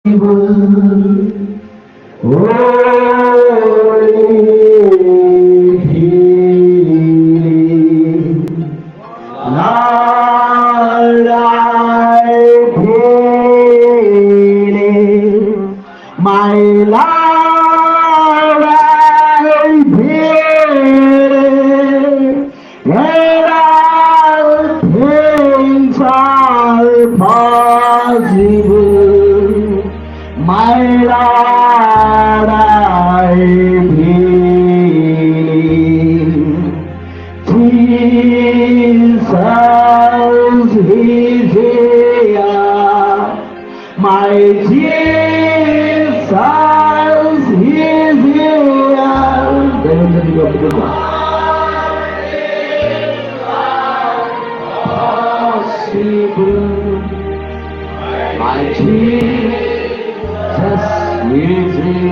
My Lord, I pray, and all things are possible. My Lord, I believe. Jesus is here. My Jesus is here. Possible. My Jesus is here.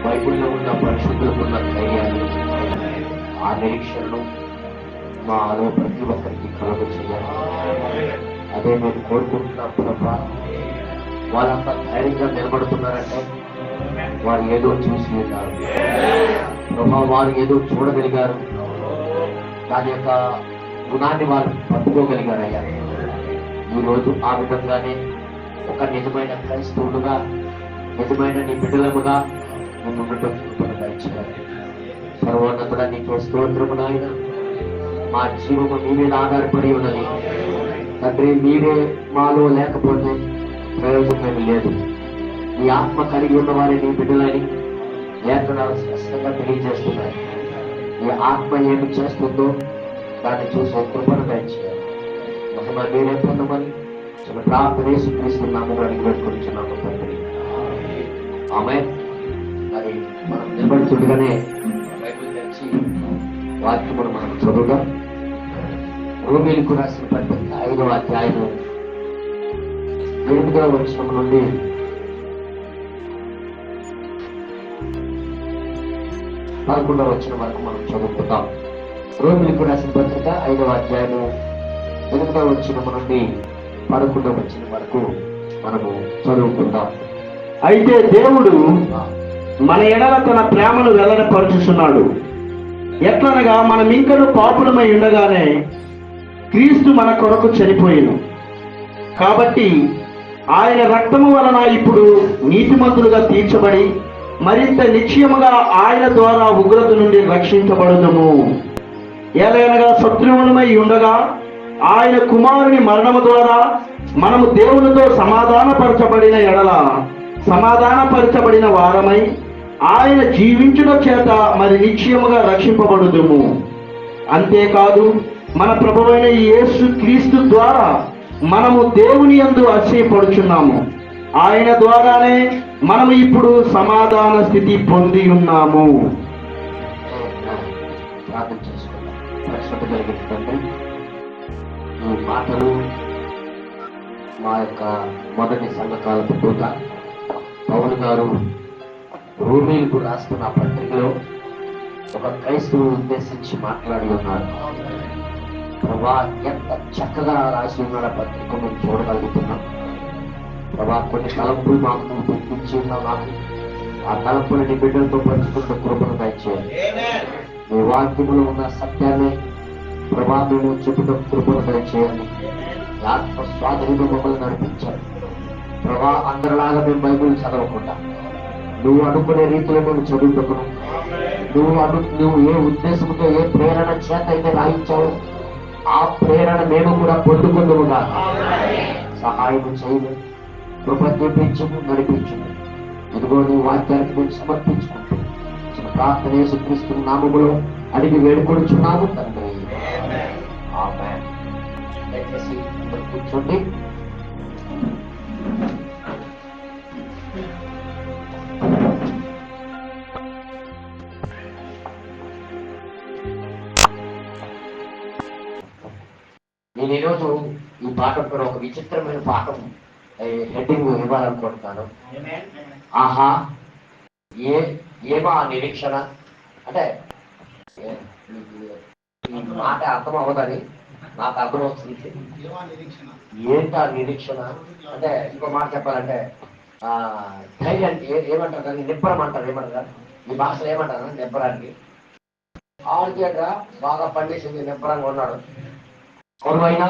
బైబిల్లో ఉన్న పరిశుద్ధులకు ఉన్న ధైర్యాన్ని, ఆ నిరీక్షణను మాలో ప్రతి ఒక్కరికి కలుగ చేయాలి. అదే మేము కోరుకుంటున్నాం ప్రభా. వాళ్ళంతా ధైర్యంగా నిలబడుతున్నారంటే వారు ఏదో చూసి ఉన్నారు ప్రభా, వారు ఏదో చూడగలిగారు, దాని యొక్క గుణాన్ని వారు పట్టుకోగలిగారయ్యా. ఈరోజు ఆ విధంగానే ఒక నిజమైన క్రైస్తవులుగా, నిజమైన నీ బిడ్డలముగా మేము ఉండటం దయచేయాలి. సర్వోన్నతుడా నీకు స్తోత్రము నాయన. మా జీవము నీ మీద ఆధారపడి ఉన్నది తండ్రి. మీరే మాలో లేకపోతే ప్రయోజనం లేదు. నీ ఆత్మ కలిగి ఉన్న వారి నీ బిడ్డలని లేఖనాలు స్పష్టంగా తెలియజేస్తున్నాయి. నీ ఆత్మ ఏమి చేస్తుందో దాన్ని చూసే కృపను దయచేయాలి. మహిమ మీరే పొందమని ప్రార్థన యేసుక్రీస్తున్నాము అని వేడుకొనిచున్నాము తండ్రి. ఆమేన్. మరి మనం నిలబడుతుండగానే బైబిల్ తెరిచి వాక్యమును మనం చదువుదాం. రోమీయులకు రాసిన పత్రిక 5వ అధ్యాయము 8వ వచనం నుండి 11వ వచనం వరకు మనం చదువుకుందాం. రోమీయులకు రాసిన పత్రిక 5వ అధ్యాయము 8వ వచనం నుండి 11వ వచనం వరకు మనము చదువుకుందాం. అయితే దేవుడు మన ఎడల తన ప్రేమను వెల్లడిపరుచుచున్నాడు. ఎట్లనగా మనం ఇంకను పాపులమై ఉండగానే క్రీస్తు మన కొరకు చనిపోయెను. కాబట్టి ఆయన రక్తము వలన ఇప్పుడు నీతిమంతులుగా తీర్చబడి మరింత నిశ్చయముగా ఆయన ద్వారా ఉగ్రత నుండి రక్షించబడుదుము. ఎలయనగా శత్రువులమై ఉండగా ఆయన కుమారుని మరణము ద్వారా మనము దేవునితో సమాధానపరచబడిన ఎడల సమాధానపరచబడిన వారమై ఆయన జీవించుట చేత మరి నిశ్చయముగా రక్షింపబడుదుము. అంతేకాదు మన ప్రభువైన యేసు క్రీస్తు ద్వారా మనము దేవుని యందు అతిశయపడుచున్నాము. ఆయన ద్వారానే మనము ఇప్పుడు సమాధాన స్థితి పొంది ఉన్నాము. ఈ మాటలు మా యొక్క మొదటి సంఘకాలపు దూత పౌలు గారు రోమీయులకు రాస్తున్న పత్రికలో ఒక క్రైస్తవుని ఉద్దేశించి మాట్లాడి ఉన్నారు. ప్రభా, ఎంత చక్కగా రాసి ఉన్న పత్రిక మేము చూడగలుగుతున్నాం. ప్రభా, కొన్ని తలంపులు మాకు గుర్తించి ఉన్నాం. నాకు ఆ తలంపులు నీ బిడ్డలతో పంచుకున్న కృపను దయచేయాలి. మీ వాక్యములో ఉన్న సత్యాన్ని ప్రభా మేము చెప్పుకున్న కృపను దయచేయాలి. ఆత్మ స్వాధీనంలో మమ్మల్ని నడిపించాలి ప్రభా. అందరిలాగా మేము బైబిల్ చదవకుండా నువ్వు అనుకునే రీతిలో మేము చదువుకున్నాం. నువ్వు ఏ ఉద్దేశంతో, ఏ ప్రేరణ చేత అయితే రాయించావు ఆ ప్రేరణ మేము కూడా పొందుకుందుముగా సహాయం చేయము. కృప చూపించము, నడిపించము. ఇదిగో నీ వాక్యానికి మేము సమర్పించుకుంటూ ప్రార్థన యేసుక్రీస్తు నామములో అడిగి వేడుకొనుచున్నాము తండ్రి. ఆమేన్. దయచేసి కూర్చోండి. నేను ఈరోజు ఈ పాఠం కూడా ఒక విచిత్రమైన పాఠం హెడ్డింగ్ ఇవ్వాలనుకుంటున్నాను. ఆహా, ఏమో ఆ నిరీక్షణ అంటే ఈ మాట అర్థం అవ్వదని నాకు అర్థం వస్తుంది. ఏంటా నిరీక్షణ అంటే ఇంకో మాట చెప్పాలంటే ధైర్యానికి ఏమంటారు కానీ నిబ్బరం అంటారు. ఏమంటారు ఈ భాషలో ఏమంటారు నిబ్బరానికి? ఆడికేట్రా బాగా పండేసింది, నిబ్బరంగా ఉన్నాడు, కొడువైనా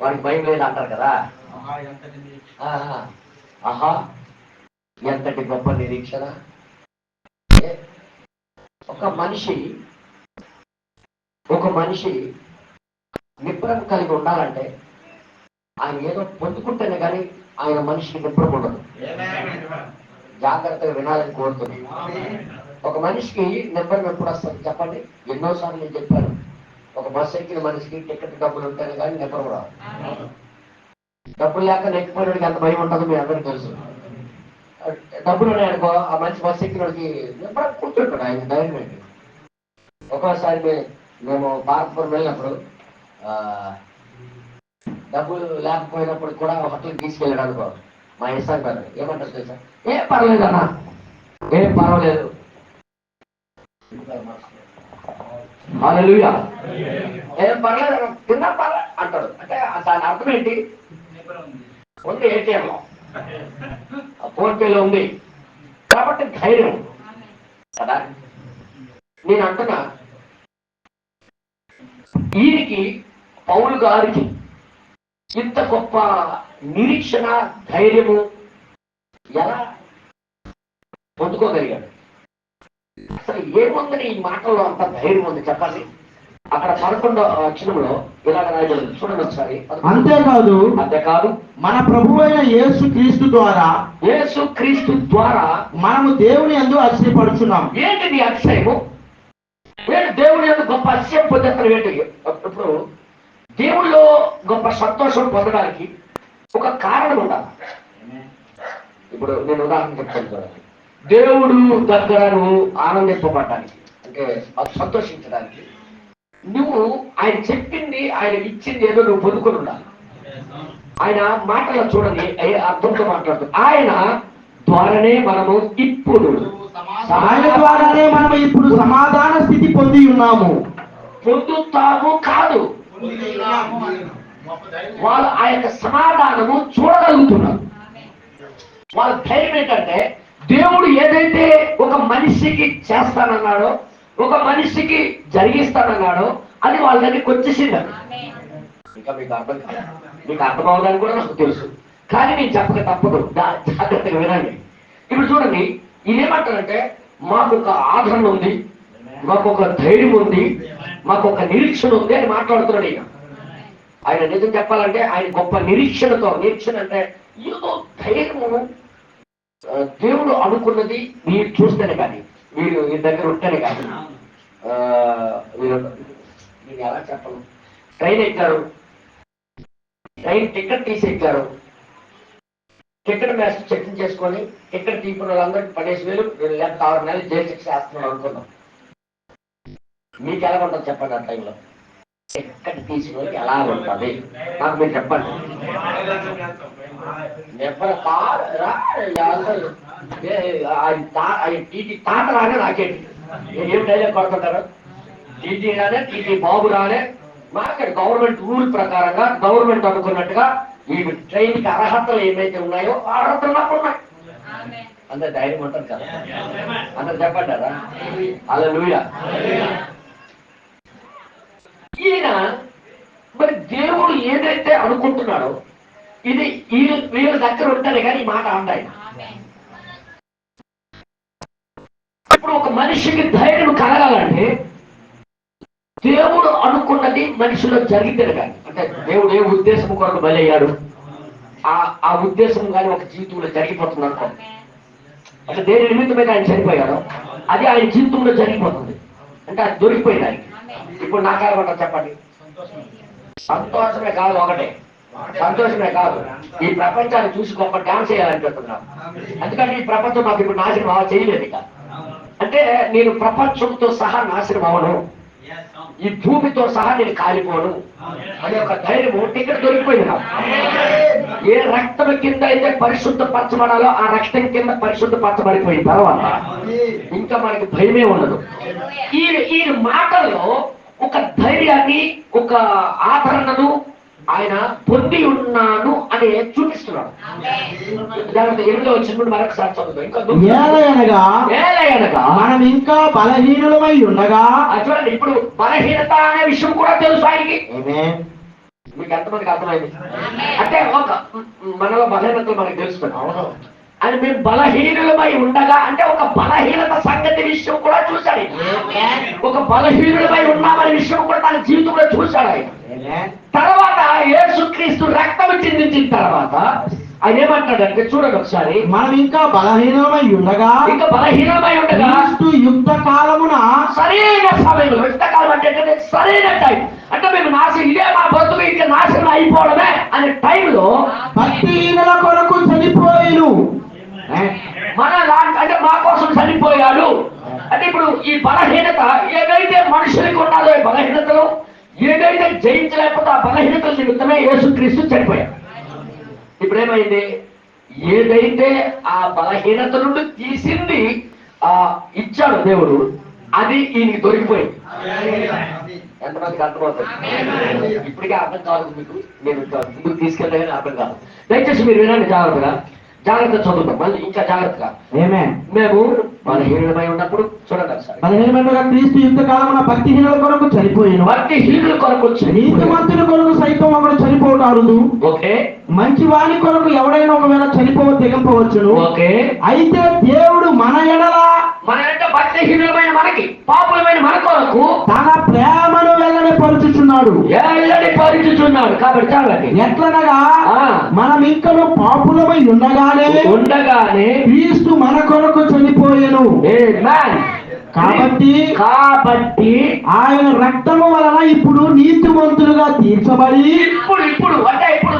వాడికి భయం లేదు అంటారు కదా. ఆహా ఎంతటి గొప్ప నిరీక్షణ. ఒక మనిషి నిబ్బరం కలిగి ఉండాలంటే ఆయన ఏదో పొందుకుంటేనే కానీ ఆయన మనిషికి నిబ్బరం ఉండదు. జాగ్రత్తగా వినాలని కోరుతుంది. ఒక మనిషికి నిబ్బరం ఎప్పుడు వస్తుంది చెప్పండి? ఎన్నోసార్లు నేను చెప్పాను, ఒక బస్సు ఎక్కిన మనిషికి టికెట్ డబ్బులు ఉంటేనే కానీ నిబ్బరం రాదు. డబ్బులు లేక నెక్కిపోయినడికి ఎంత భయం ఉంటుందో మీ అందరికీ తెలుసు. డబ్బులు ఉన్నాయనుకో ఆ మంచి బస్సు ఎక్కిన వాడికి నిబ్బరం కూర్చుంటాడు, ఆయన ధైర్యం ఏంటి. ఒక్కోసారి మేము భారతపురం వెళ్ళినప్పుడు డబ్బులు లేకపోయినప్పుడు కూడా హోటల్కి తీసుకెళ్ళాడు అనుకో, మా ఇస్తాను గారు ఏమంటారు తెలుసా? ఏం పర్లేదు అన్నా, ఏం పర్వాలేదు, హల్లెలూయా, ఏం పర్లేదు తిన్నా పర్లేదు అంటాడు. అంటే దాని అర్థం ఏంటి? ఉంది ఏటీఎంలో, ఫోన్పేలో ఉంది కాబట్టి ధైర్యం కదా. నేను అంటున్నా ఈయనకి పౌలు గారికి ఇంత గొప్ప నిరీక్షణ ధైర్యము ఎలా పొందుకోగలిగాడు? అసలు ఏముందని ఈ మాటల్లో అంత ధైర్యం ఉంది చెప్పండి. అక్కడ 11వ వచనంలో ఇలాగ రాయబడింది, చూడండి ఒకసారి. అంతేకాదు మన ప్రభువైన యేసు క్రీస్తు ద్వారా మనము దేవుని యందు అతిశయపడుచున్నాం. ఏంటిది అతిశయము? ఏంటి దేవుని యందు గొప్ప అతిశయం పొందేస్తారు ఏంటి? ఇప్పుడు దేవుళ్ళో గొప్ప సంతోషం పొందడానికి ఒక కారణం ఉండాలి. ఇప్పుడు నేను ఉదాహరణ చెప్తాను చూడండి. దేవుడు దగ్గర నువ్వు ఆనందింపబడటానికి అంటే సంతోషించడానికి నువ్వు ఆయన చెప్పింది, ఆయన ఇచ్చింది ఏదో నువ్వు పొందుకొని ఉండాలి. ఆయన మాటల్లో చూడండి అర్థంతో మాట్లాడుతుంది. ఆయన ద్వారానే మనము ఇప్పుడు సమాధాన స్థితి పొంది ఉన్నాము. పొందుతాము కాదు, వాళ్ళు ఆ యొక్క సమాధానము చూడగలుగుతున్నారు. వాళ్ళ ధైర్యం ఏంటంటే దేవుడు ఏదైతే ఒక మనిషికి చేస్తానన్నాడో, ఒక మనిషికి జరిగిస్తానన్నాడో అది వాళ్ళ దగ్గరికి వచ్చేసింది. ఇంకా మీకు అర్థమవుదని కూడా నాకు తెలుసు, కానీ నేను చెప్పక తప్పదు, జాగ్రత్తగా వినండి. ఇప్పుడు చూడండి, ఇదేమంటారంటే మాకు ఒక ఆదరణ ఉంది, మాకు ఒక ధైర్యం ఉంది, మాకు ఒక నిరీక్షణ ఉంది అని మాట్లాడుతున్నాడు ఈయన. ఆయన నిజం చెప్పాలంటే ఆయన గొప్ప నిరీక్షణ అంటే ఏదో ధైర్యము. దేవుడు అనుకున్నది మీరు చూస్తేనే కానీ, మీరు ఈ దగ్గర ఉంటేనే కానీ మీరు ఎలా చెప్పను. ట్రైన్ ఎక్కారు, ట్రైన్ టికెట్ తీసి ఎక్కారు, టికెట్ మ్యాచ్ చెక్ చేసుకొని టికెట్ తీసుకున్న వాళ్ళందరికీ 15,000 లేకపోతే 6 నెలలు జైలు శిక్ష వేస్తున్నాడు అనుకున్నాం. మీకు ఎలా ఉంటుంది చెప్పండి? ఆ టైంలో టికెట్ తీసుకుని ఎలా ఉంటుంది నాకు మీరు చెప్పండి. తాత రానే నాకేంటి, ఏం డైలాగ్ కొడుతుంటారు? టీటీ రానే, టీటీ బాబు రానే, మాకు గవర్నమెంట్ రూల్ ప్రకారంగా గవర్నమెంట్ అనుకున్నట్టుగా ఈ ట్రైన్ కి అర్హతలు ఏమైతే ఉన్నాయో ఆ అర్హతలు నాకు ఉన్నాయి. అందరు ధైర్యం ఉంటుంది కదా, అందరు చెప్పండి కదా హల్లెలూయా. ఈయన మరి దేవుడు ఏదైతే అనుకుంటున్నాడో ఇది వీళ్ళ దగ్గర ఉంటానే కానీ ఈ మాట అంటాయి. ఇప్పుడు ఒక మనిషికి ధైర్యం కలగాలంటే దేవుడు అనుకున్నది మనిషిలో జరిగితేనే కానీ, అంటే దేవుడు ఏ ఉద్దేశం కొరకు బలయ్యాడు ఆ ఉద్దేశం కానీ ఒక జీవితంలో జరిగిపోతుంది అనుకో. అంటే దేని నిమిత్తమైతే ఆయన చనిపోయాడో అది ఆయన జీవితంలో జరిగిపోతుంది, అంటే అది దొరికిపోయింది ఆయనకి. ఇప్పుడు నాకేమంటారు చెప్పండి? సంతోషమే కాదు, ఒకటే సంతోషమే కాదు, ఈ ప్రపంచాన్ని చూసి గొప్ప డాన్స్ చేయాలనిపిస్తున్నాను. ఎందుకంటే ఈ ప్రపంచం నాకు ఇప్పుడు నాశనం చేయలేదు ఇక. అంటే నేను ప్రపంచంతో సహా నాశనం అవను, ఈ భూమితో సహా నేను కాలిపోను అనే ఒక ధైర్యము టికెట్ దొరికిపోయింది నాకు. ఏ రక్తం కింద అయితే పరిశుద్ధపరచబడాలో ఆ రక్తం కింద పరిశుద్ధపరచబడిపోయిన తర్వాత ఇంకా మనకి భయమే ఉండదు. ఈ మాటల్లో ఒక ధైర్యాన్ని, ఒక ఆదరణను ఆయన పొంది ఉన్నాను అని చూపిస్తున్నాడు. జాగ్రత్త, 8వ వచనం మరొకసారి చదువుతాం. ఇంకా ఏలయనగా మనం ఇంకా బలహీనులమై ఉండగా. చూడండి, ఇప్పుడు బలహీనత అనే విషయం కూడా తెలుసు ఆయనకి. మీకు ఎంతమందికి అర్థమైంది? అంటే ఒక మనలో బలహీనతలు మనకు తెలుస్తున్నాయి. అవును, అని మేము బలహీనులమై ఉండగా అంటే ఒక బలహీనత సంగతి విషయం కూడా చూశాడు. ఒక బలహీనులమై ఉన్నామనే విషయం కూడా తన జీవితంలో చూశాడు ఆయన. తర్వాత యేసుక్రీస్తు రక్తం చిందించిన తర్వాత ఆయన ఏమంటాడంటే, చూడండి ఒకసారి, మనం ఇంకా బలహీనమై ఉండగా, క్రీస్తు యుద్ధ కాలమున సరైన సమయంలో, యుద్ధ కాలం అంటే సరైన టైం, అంటే మేము ఇదే మా బతుకు ఇంకా నాశనం అయిపోవడమే అనే టైంలో భక్తిహీనుల కొరకు చనిపోయాను. మన అంటే మా కోసం చనిపోయాడు. అంటే ఇప్పుడు ఈ బలహీనత ఏదైతే మనుషులకు ఉన్నదో, ఈ బలహీనతలు ఏదైతే జయించలేకపోతే ఆ బలహీనతల నిమిత్తమే యేసుక్రీస్తు చనిపోయాడు. ఇప్పుడు ఏమైంది? ఏదైతే ఆ బలహీనత నుండి తీసింది ఇచ్చాడు దేవుడు, అది ఈయనకి దొరికిపోయింది. ఎంతమందికి అర్థమవుతుంది? ఇప్పటికే అర్థం కాదు మీకు, నేను ముందుకు తీసుకెళ్తే అర్థం కాదు. దయచేసి మీరు వినండి జాగ్రత్తగా, జాగ్రత్త చదువుతాం మళ్ళీ ఇంకా జాగ్రత్తగా. మేము బలహీనమై ఉన్నప్పుడు చూడండి ఒకసారి, బలహీనమైన క్రీస్తు యుద్ధ కాలమున భక్తిహీనుల కొరకు చనిపోయాను. భక్తిహీనుల కొరకు, నీతిమంతుల కొరకు సైతం ఒకడు చనిపోవటాడు. ఓకే, మంచి వాని కొరకు ఎవడైనా ఒకవేళ తెగింపవచ్చును. ఓకే, అయితే దేవుడు మన ఎడల, మన అంటే భక్తిహీనులమైన మనకి, పాపులమైన మన కొరకు తన ప్రేమను వెల్లడిపరుచుచున్నాడు. కాబట్టి చాలండి, ఎట్లనగా మనం ఇంకను పాపులమై ఉండగానే క్రీస్తు మన కొరకు చనిపోయెను. కాబట్టి ఆయన రక్తము వలన ఇప్పుడు నీతిమంతులుగా తీర్చబడి, ఇప్పుడు అంటే ఇప్పుడు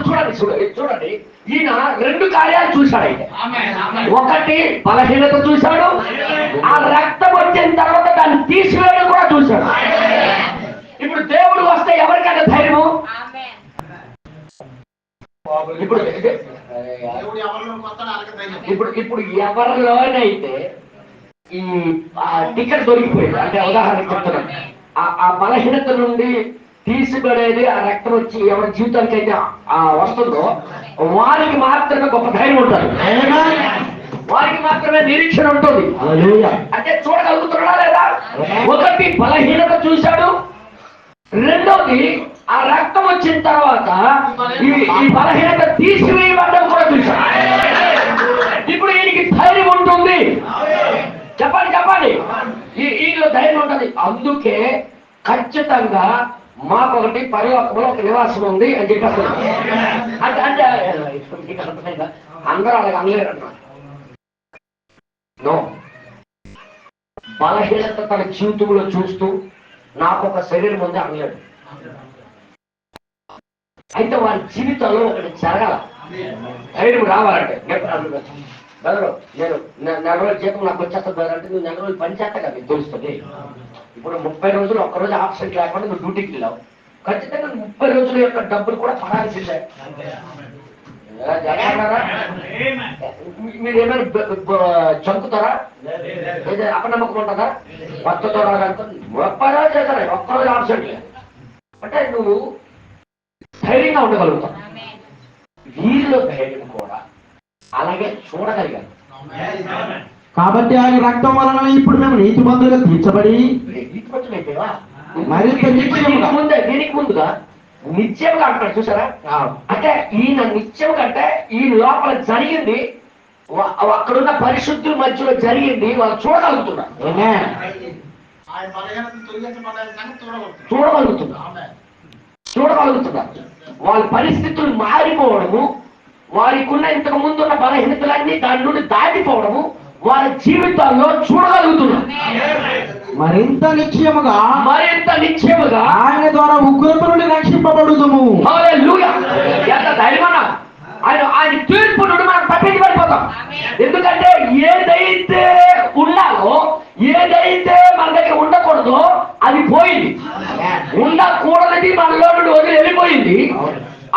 చూడండి ఈయన 2 కార్యాలు చూశాడు. అయితే ఒకటి బలహీనత చూశాడు, ఆ రక్తం వచ్చిన తర్వాత దాన్ని తీసివేయడం కూడా చూశాడు. ఇప్పుడు దేవుడు వస్తే ఎవరికైనా ధైర్యము? ఇప్పుడు ఇప్పుడు ఎవరిలోనైతే ఈ టికెట్ దొరికిపోయింది అంటే, ఉదాహరణకు చెప్తున్నాను, ఆ బలహీనత నుండి తీసిబడేది ఆ రక్తం వచ్చి ఎవరి జీవితానికి అయితే వస్తుందో వారికి మాత్రమే గొప్ప ధైర్యం ఉంటుంది, వారికి మాత్రమే నిరీక్షణ ఉంటుంది. అంటే చూడగలుగుతున్నాడా లేదా? ఒకటి బలహీనత చూశాడు, రెండోది ఆ రక్తం వచ్చిన తర్వాత ఈ బలహీనత తీసివేయబడ్డం కూడా చూశాడు. ఇప్పుడు ఈయనకి ధైర్యం ఉంటుంది. చెప్పండి, ఈలో ధైర్యం ఉంటుంది. అందుకే ఖచ్చితంగా మాకొకటి పరిలోకంలో ఒక నివాసం ఉంది అని చెప్పేస్తారు. అంటే అందరూ అలాగే అనలేరు అన్నారు. బలహీనత తన జీవితంలో చూస్తూ నాకు ఒక శరీరం ఉంది అనలేడు. అయితే వారి జీవితంలో ఒకటి జరగాల, ధైర్యం రావాలంటే. నేను 4 రోజుల జీతం నాకు వచ్చేస్తుంది అంటే నువ్వు 4 రోజులు పని చేస్తా కదా, మీకు తెలుస్తుంది. ఇప్పుడు 30 రోజులు ఒక్కరోజు ఆబ్సెంట్ లేకుండా నువ్వు డ్యూటీకి వెళ్ళావు, ఖచ్చితంగా 30 రోజుల యొక్క డబ్బులు కూడా పడాల్సిందే. మీరు ఏమైనా చంపుతారా? ఏదైనా అపనమ్మకం ఉంటుందా? భర్తతో రాదంతా 30 రోజులు చేస్తారా, ఒక్కరోజు ఆబ్సెంట్ అంటే నువ్వు ధైర్యంగా ఉండగలుగుతావు. వీరిలో ధైర్యం కూడా అలాగే చూడగలిగాను. కాబట్టి ఆయన రక్తం వలన ఇప్పుడు మేము నీతిమంతులుగా తీర్చబడి, దీనికి ముందుగా నిత్యంగా అంటాడు చూసారా? అంటే ఈయన నిత్యం కంటే ఈ లోపల జరిగింది, అక్కడున్న పరిశుద్ధుల మధ్యలో జరిగింది వాళ్ళు చూడగలుగుతున్నారు. వాళ్ళ పరిస్థితులు మారిపోవడము, వారికి ఉన్న ఇంతకు ముందు ఉన్న బలహీనతలన్నీ దాని నుండి దాటిపోవడము వారి జీవితాల్లో చూడగలుగుతున్నారు. మరింత నిశ్చయముగా ఆయన ద్వారా ఉగ్రత నుండి రక్షింపబడుదుము. ఎంత ధైర్యమన్నా! ఆయన తీర్పు నుండి మనం తప్పించి పడిపోతాం. ఎందుకంటే ఏదైతే ఉండాలో, ఏదైతే మన దగ్గర ఉండకూడదో అది పోయింది. ఉండకూడదని మనలో నుండి వదిలి వెళ్ళిపోయింది.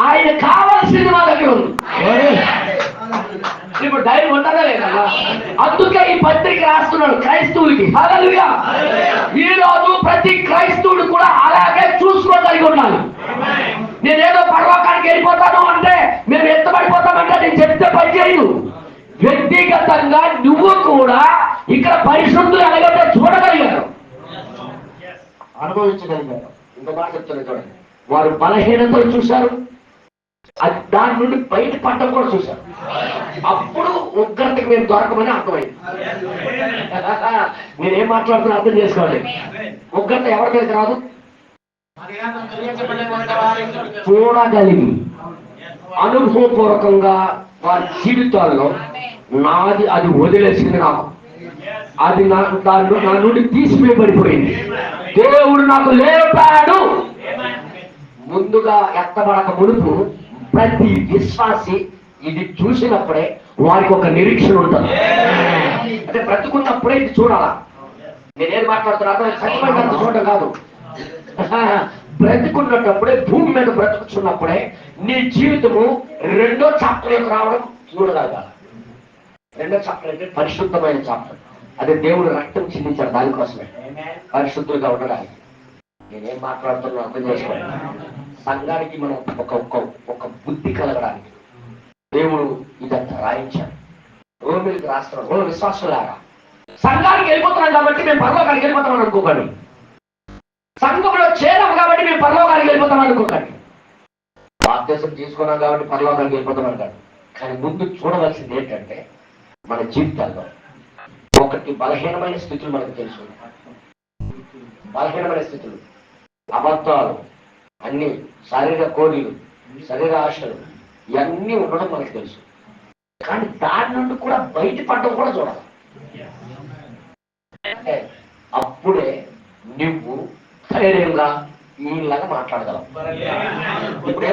ఆయన కావాల్సింది మా దగ్గర ఉంది. ఇప్పుడు ధైర్యం ఉంటుందా లేదా? అందుకే ఈ పత్రిక రాస్తున్నాడు క్రైస్తవులకి. హల్లెలూయా. ఈ రోజు ప్రతి క్రైస్తవుడు కూడా అలాగే చూసుకోగలిగి ఉండాలి. నేనేదో పరలోకానికి వెళ్ళిపోతాను అంటే, మేము ఎత్తబడిపోతామంటే నేను చెప్తే పని చేయదు. వ్యక్తిగతంగా నువ్వు కూడా ఇక్కడ పరిశుద్ధులు ఎలాగంటే చూడగలిగారు, అనుభవించగలిగారు. ఇంకో మాట చెప్తున్నా చూడండి, వారు బలహీనతలు చూశారు, అది దాని నుండి బయట పట్టడం కూడా చూశారు. అప్పుడు ఉగ్రతకి మేము దొరకమని అర్థమైంది. నేనేం మాట్లాడుతున్నా అర్థం చేసుకోండి. ఉగ్రత ఎవరి మీద రాదు? చూడగలిగి అనుభవపూర్వకంగా వారి జీవితాల్లో నాది అది వదిలేసింది. నాకు అది నా నుండి తీసివేయబడిపోయింది. దేవుడు నాకు లేపాడు. ముందుగా ఎత్తబడక మునుపు ప్రతి విశ్వాసి ఇది చూసినప్పుడే వారికి ఒక నిరీక్షణ ఉంటుంది. అంటే బ్రతుకున్నప్పుడే ఇది చూడాలా. నేనేం మాట్లాడుతున్నా సత్యమైన చూడటం కాదు. బ్రతుకున్నప్పుడే, భూమి మీద బ్రతుకుతున్నప్పుడే నీ జీవితము రెండో చాప్టర్లోకి రావడం చూడగలగాలి. రెండో చాప్టర్ అంటే పరిశుద్ధమైన చాప్టర్. అదే దేవుడు రక్తం చిందించాడు దానికోసమే, పరిశుద్ధులుగా ఉండడానికి. నేనేం మాట్లాడుతున్నా అర్థం చేసుకోండి. సంఘానికి మనం ఒక బుద్ధి కలగడానికి దేవుడు ఇదంతా రాయించాడు. రోమిలికి రాస్తున్నాడు. విశ్వాసులాగా సంఘానికి వెళ్ళిపోతున్నాం కాబట్టి మేము పరలోకానికి వెళ్ళిపోతామని అనుకోకండి. సంఘంలో చేరాం కాబట్టి మేము పరలోకానికి వెళ్ళిపోతాం అనుకోకండి. బాప్తిసం తీసుకున్నాం కాబట్టి పరలోకానికి వెళ్ళిపోతాం అనుకోండి. కానీ ముందు చూడవలసింది ఏంటంటే, మన జీవితాల్లో ఒకటి బలహీనమైన స్థితులు మనకు తెలుసు. బలహీనమైన స్థితులు, అబద్ధాలు, అన్ని శరీర కోరికలు, శరీర ఆశలు ఇవన్నీ ఉండడం మనకు తెలుసు. కానీ దాని నుండి కూడా బయటపడడం కూడా చూడాలి. అప్పుడే నువ్వు ధైర్యంగా ఈలాగా మాట్లాడగలవు. ఇప్పుడు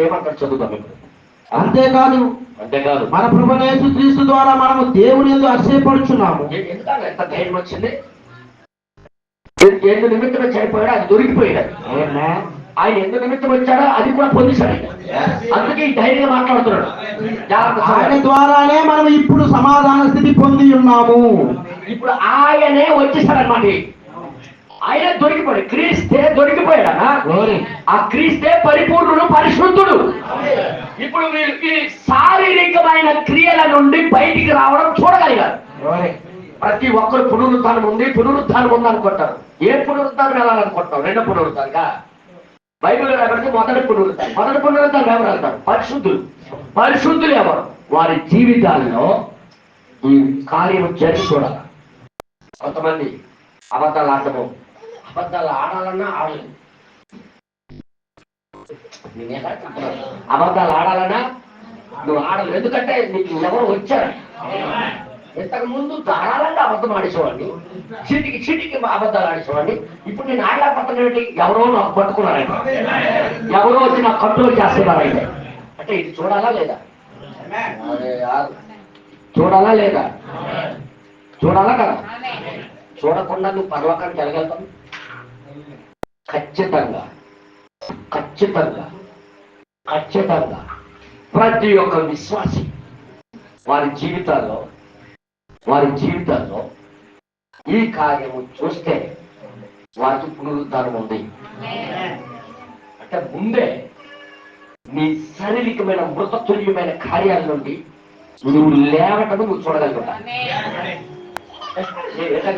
ఏమంటాడు చదువుతాం. ఇప్పుడు అంతేకాదు మన ప్రభువైన యేసుక్రీస్తు ద్వారా మనము దేవుని యందు అతిశయపడుచున్నాము. ఎందుకంటే ఎంత ధైర్యం వచ్చింది? ఎందు నిమిత్తం చనిపోయాడో అది దొరికిపోయాడు. ఆయన ఎందు నిమిత్తం వచ్చాడో అది కూడా పొందిశాడు. అందుకే ఈ ధైర్యంగా మాట్లాడుతున్నాడు. ఆయన ద్వారానే మనం ఇప్పుడు సమాధాన స్థితి పొంది ఉన్నాము. ఇప్పుడు ఆయనే వచ్చేసాడనమాట. ఆయన దొరికిపోయాడు. క్రీస్తే దొరికిపోయాడా? ఆ క్రీస్తే పరిపూర్ణుడు, పరిశుద్ధుడు. ఇప్పుడు మీరు ఈ శారీరకమైన క్రియల నుండి బయటికి రావడం చూడగలిగారు. ప్రతి ఒక్కరు పునరుత్థానం ఉంది అనుకుంటారు. ఏ పునరుత్థానం వెళ్ళాలనుకుంటాం? రెండో పునరుత్థానంగా బైబిల్లో రాబడితే మొదటి పునరుత్థానం ఎవరు వెళ్తారు? పరిశుద్ధులు ఎవరు? వారి జీవితాల్లో ఈ కార్యం జరిగి చూడాలి. కొంతమంది అబద్ధాలు ఆడము, అబద్ధాలు ఆడాలన్నా ఆడలేదు. అబద్ధాలు ఆడాలన్నా నువ్వు ఆడలేదు. ఎందుకంటే నీకు ఎవరు వచ్చారు. ఇంతకు ముందు ధారాళంగా అబద్ధం ఆడేసేవాడిని, చీటికి అబద్ధాలు ఆడేసేవాడిని. ఇప్పుడు నేను ఆడలేకపోతున్నానంటే ఎవరో నాకు పట్టుకున్నారంటే, ఎవరో వచ్చి నాకు కంట్రోల్ చేస్తున్నారంటే, అంటే ఇది చూడాలా లేదా? చూడాలా కదా? చూడకుండా నువ్వు పరలోకానికి వెళ్ళగలుగుతావు? ఖచ్చితంగా ప్రతి ఒక్క విశ్వాసి వారి జీవితాల్లో ఈ కార్యము చూస్తే వారికి పునరుద్ధానం ఉంది. అంటే ముందే నీ శారీరకమైన మృతతుల్యమైన కార్యాల నుండి నువ్వు లేవటం నువ్వు చూడగలుగుతా.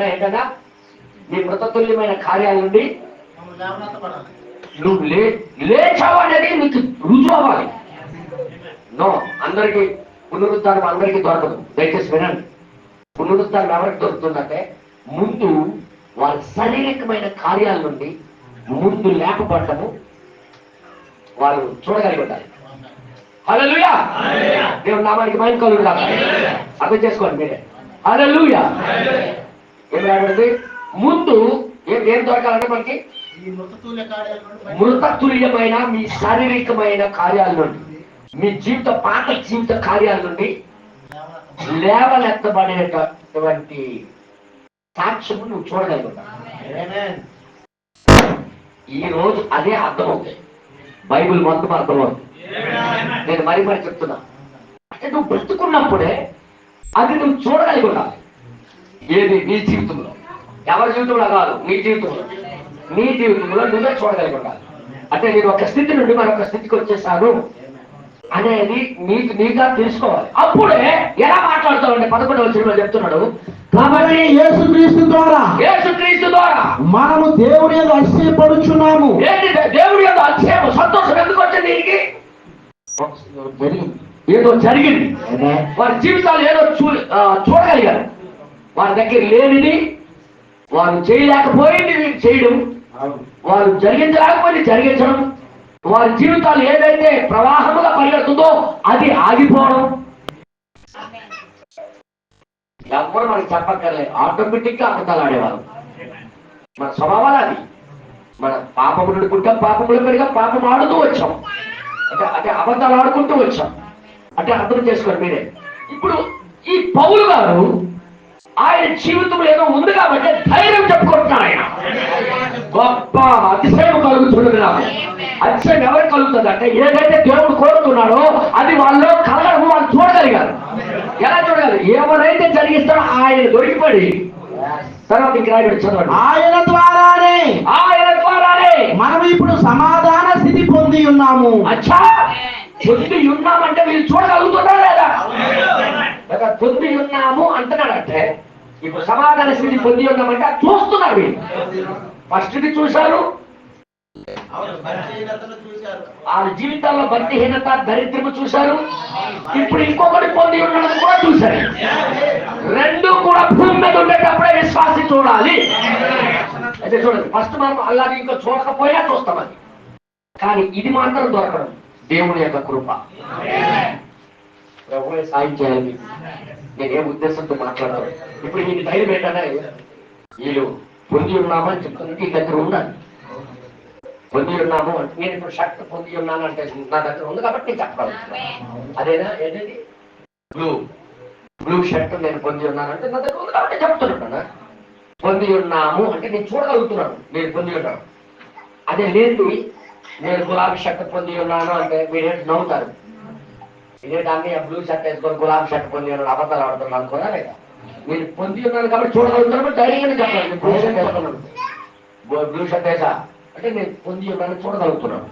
ఏంటన్నా నీ మృతతుల్యమైన కార్యాల నుండి నువ్వు లేచావు అనేది నీకు రుజువు అవ్వాలి. అందరికీ పునరుద్ధానం అందరికీ దొరకదు. దయచేసి వినండి. పునరుద్ధానం ఎవరికి దొరుకుతుందంటే, ముందు వారి శారీరకమైన కార్యాల నుండి ముందు లేపబడ్డము వారు చూడగలిగి ఉండాలి. హల్లెలూయా. దేవుని నామానికి మహిమ కలుగుగాక. అర్థం చేసుకోండి మీరే. హల్లెలూయా. ఏం రాబడింది? ముందు ఏం దొరకాలంటే మనకి మృతతుల్యమైన మీ శారీరకమైన కార్యాల నుండి, మీ పాత జీవిత కార్యాల నుండి లేవనెత్తబడేటటువంటి సాక్ష్యము నువ్వు చూడగలుగుతావు. ఈ రోజు అదే అర్థమవుతాయి. బైబిల్ మొత్తం అర్థమవుతుంది. నేను మరీ చెప్తున్నా. అంటే నువ్వు బ్రతుకున్నప్పుడే అది నువ్వు చూడగలిగి ఉండాలి. ఏది నీ జీవితంలో, ఎవరి జీవితంలో కాదు, నీ జీవితంలో నువ్వే చూడగలిగి ఉండాలి. అంటే నేను ఒక స్థితి నుండి మరొక స్థితికి వచ్చేసాను అనేది నీగా తెలుసుకోవాలి. అప్పుడే ఎలా మాట్లాడుతావంటే 11వ వచనంలో చెప్తున్నాడు, కాబట్టి యేసుక్రీస్తు ద్వారా మనము దేవుని యందు అతిశయపడుచున్నాము. ఏంటి దేవుడి యొక్క అతిశయం, సంతోషం ఎందుకు వచ్చింది? దీనికి ఏదో జరిగింది. వారి జీవితాలు ఏదో చూడగలిగారు. వారి దగ్గర లేనిది వారు చేయలేకపోయింది వీరు చేయడం, వారు జరిగించలేకపోయింది జరిగించడం, వారి జీవితాలు ఏదైతే ప్రవాహముగా పరిగెడుతుందో అది ఆగిపోవడం. ఎవరు మనకి చెప్పక్కర్లేదు, ఆటోమేటిక్ గా అబద్ధాలు ఆడేవారు. మన స్వభావాలు అది. మన పాపములు పుట్టాం, పాపములు పెరిగాం, పాపం ఆడుతూ వచ్చాం, అంటే అబద్ధాలు ఆడుకుంటూ వచ్చాం. అంటే అర్థం చేసుకోండి మీరే. ఇప్పుడు ఈ పౌలు గారు ఆయన జీవితంలో ఏదో ఉంది కాబట్టి ధైర్యం చెప్పుకుంటున్నాడు. ఆయన గొప్ప అతిశయం కలుగుతున్నది. నాకు అతిశయం ఎవరికి కలుగుతుంది అంటే, ఏదైతే దేవుడు కోరుతున్నాడో అది వాళ్ళు కలగడం, వాళ్ళు చూడగలిగారు. ఎలా చూడగలరు? ఎవరైతే జరిగిస్తాడో ఆయన దొరికిపడి తర్వాత చదవండి. ఆయన ద్వారానే మనం ఇప్పుడు సమాధాన స్థితి పొంది ఉన్నాము. అచ్చా, పొంది ఉన్నామంటే వీళ్ళు చూడగలుగుతున్నారా లేదా? పొంది ఉన్నాము అంటున్నాడంటే ఇప్పుడు సమాధాన స్థితి పొంది ఉన్నామంటే చూస్తున్నారు వీళ్ళు. ఫస్ట్ ది చూశారు, వాళ్ళ జీవితాల్లో భక్తిహీనత, దరిద్రము చూశారు. ఇప్పుడు ఇంకొకటి పొంది ఉండడం కూడా చూశారు. రెండు కూడా భూమి మీద ఉండేటప్పుడే విశ్వాసి చూడాలి. అయితే చూడండి, ఫస్ట్ మనం అలాగే ఇంకా చూడకపోయినా చూస్తామని, కానీ ఇది మాత్రం దొరకడం దేవుని యొక్క కృప. ప్రభువే సాయం చేయాలి. నేను ఏ ఉద్దేశంతో మాట్లాడతాను? ఇప్పుడు వీళ్ళు ధైర్యం ఏంటంటే, వీళ్ళు పొంది ఉన్నామని చెప్తున్నట్టు ఈ దగ్గర ఉండాలి. పొంది ఉన్నాము అంటే, నేను ఇప్పుడు షర్ట్ పొంది ఉన్నాను అంటే నా దగ్గర ఉంది కాబట్టి నేను చెప్పగలుగుతున్నాను. అదేనా? ఏంటండి? బ్లూ షర్ట్ నేను పొంది ఉన్నానంటే నా దగ్గర ఉంది కాబట్టి చెప్తున్నాను. పొంది ఉన్నాము అంటే నేను చూడగలుగుతున్నాను, నేను పొంది ఉన్నాను. అదే లేదు, నేను గులాబీ షర్ట్ పొంది ఉన్నాను అంటే మీరేంటి నవ్వుతారు. ఇదేంటి బ్లూ షర్ట్ వేసుకొని గులాబీ షర్ట్ పొంది ఉన్నాను అబద్ధాలు ఆడుతున్నాను అనుకోరా లేదా? నేను పొంది ఉన్నాను కాబట్టి చూడగలుగుతున్నాను, ధైర్యంగా చెప్పాలి. బ్లూ షర్ట్ వేసుకున్నాను, బ్లూ షర్ట్ వేసా అంటే నేను పొంది ఉన్నాను, చూడగలుగుతున్నాను.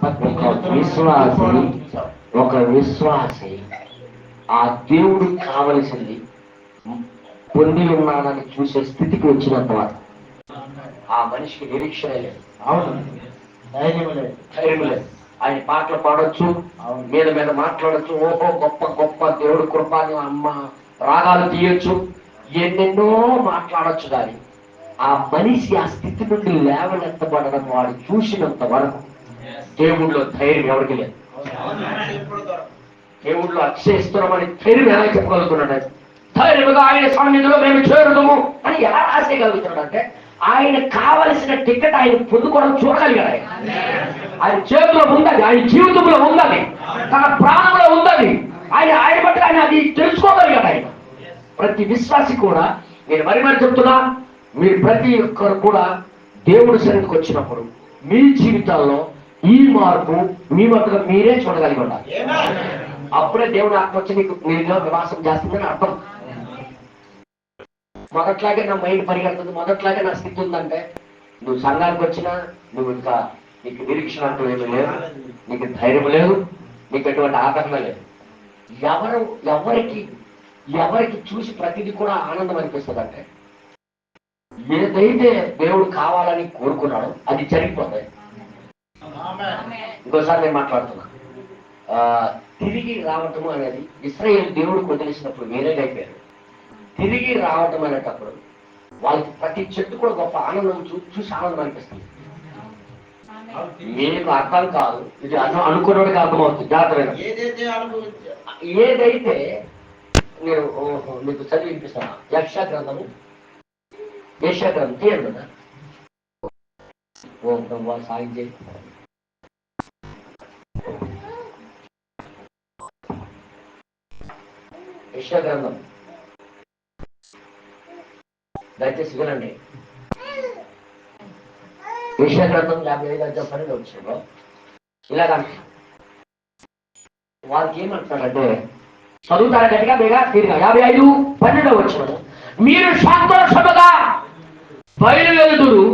ఒక విశ్వాసి ఆ దేవుడికి కావలసింది పొంది ఉన్నానని చూసే స్థితికి వచ్చినంత వరకు ఆ మనిషికి నిరీక్షణ లేదు. అవును, ధైర్యం లేదు. ఆయన పాటలు పాడొచ్చు, మీద మీద మాట్లాడచ్చు, ఓహో గొప్ప గొప్ప దేవుడు కృపాని అమ్మ రాగాలు తీయొచ్చు, ఎన్నెన్నో మాట్లాడొచ్చు. కానీ ఆ మనిషి ఆ స్థితి నుండి లేవనెత్తబడడం వాడు చూసినంత వరకు దేవుడిలో ధైర్యం ఎవరికి లేదు. దేవుడిలో అక్షయిస్తున్నామని ధైర్యం ఎలా చెప్పగలుగుతున్నాడు? ధైర్యముగా ఆయన సన్నిధిలో మేము చేరుదాము అని ఎలా రాసేయగలుగుతున్నాడు అంటే, ఆయన కావలసిన టికెట్ ఆయన పొందుకోవడం చూడగలిగాడు. ఆయన చేతిలో ఉందని, ఆయన జీవితంలో ఉందని, తన ప్రాణంలో ఉందని ఆయన బట్టి ఆయన అది తెలుసుకోగలిగాడు. ఆయన ప్రతి విశ్వాసి కూడా, నేను మరి చెప్తున్నా, మీరు ప్రతి ఒక్కరు కూడా దేవుడి సన్నిధికి వచ్చినప్పుడు మీ జీవితాల్లో ఈ మార్పు మీ మధ్య మీరే చూడగలిగి ఉండాలి. అప్పుడే దేవుడు ఆత్మ వచ్చి నీకు మీలో నివాసం చేస్తుందని అర్థం. మొదట్లాగే నా మైండ్ పరిగెడుతుంది, మొదట్లాగే నా స్థితి ఉందంటే నువ్వు సంఘానికి వచ్చినా నువ్వు ఇంకా నీకు నిరీక్షణ అంటూ ఏమీ లేదు, నీకు ధైర్యం లేదు, నీకు ఎటువంటి ఆదరణ లేదు. ఎవరికి చూసి ప్రతిదీ కూడా ఆనందం అనిపిస్తుంది అంటే, ఏదైతే దేవుడు కావాలని కోరుకున్నాడో అది జరిగిపోతాయి. ఇంకోసారి నేను మాట్లాడుతున్నా, తిరిగి రావటము అనేది ఇశ్రాయేలు దేవుడికి వదిలేసినప్పుడు వేరేగైపోయారు. తిరిగి రావటం అనేటప్పుడు వాళ్ళకి ప్రతి చెట్టు కూడా గొప్ప ఆనందం చూసి ఆనందం అనిపిస్తుంది. మీకు అర్థం కాదు, ఇది అనుకున్నోడికి అర్థమవుతుంది. జాగ్రత్తగా ఏదైతే నేను మీకు చదివి వినిపిస్తాను. యెషయా గ్రంథము, యెషయా గ్రంథం తీయండి కదా. ఓ ప్రభు సాయం చేయి. యెషయా గ్రంథం దయచేసి వినండి. యెషయా గ్రంథం 55 వచ్చిందో ఇలాగ వారికి ఏమంటారంటే, చదువుతారా గట్టిగా బేగా తీరుగా 55:12 వచ్చిన మీరు సంతోషముగా బయలువెలుదురు,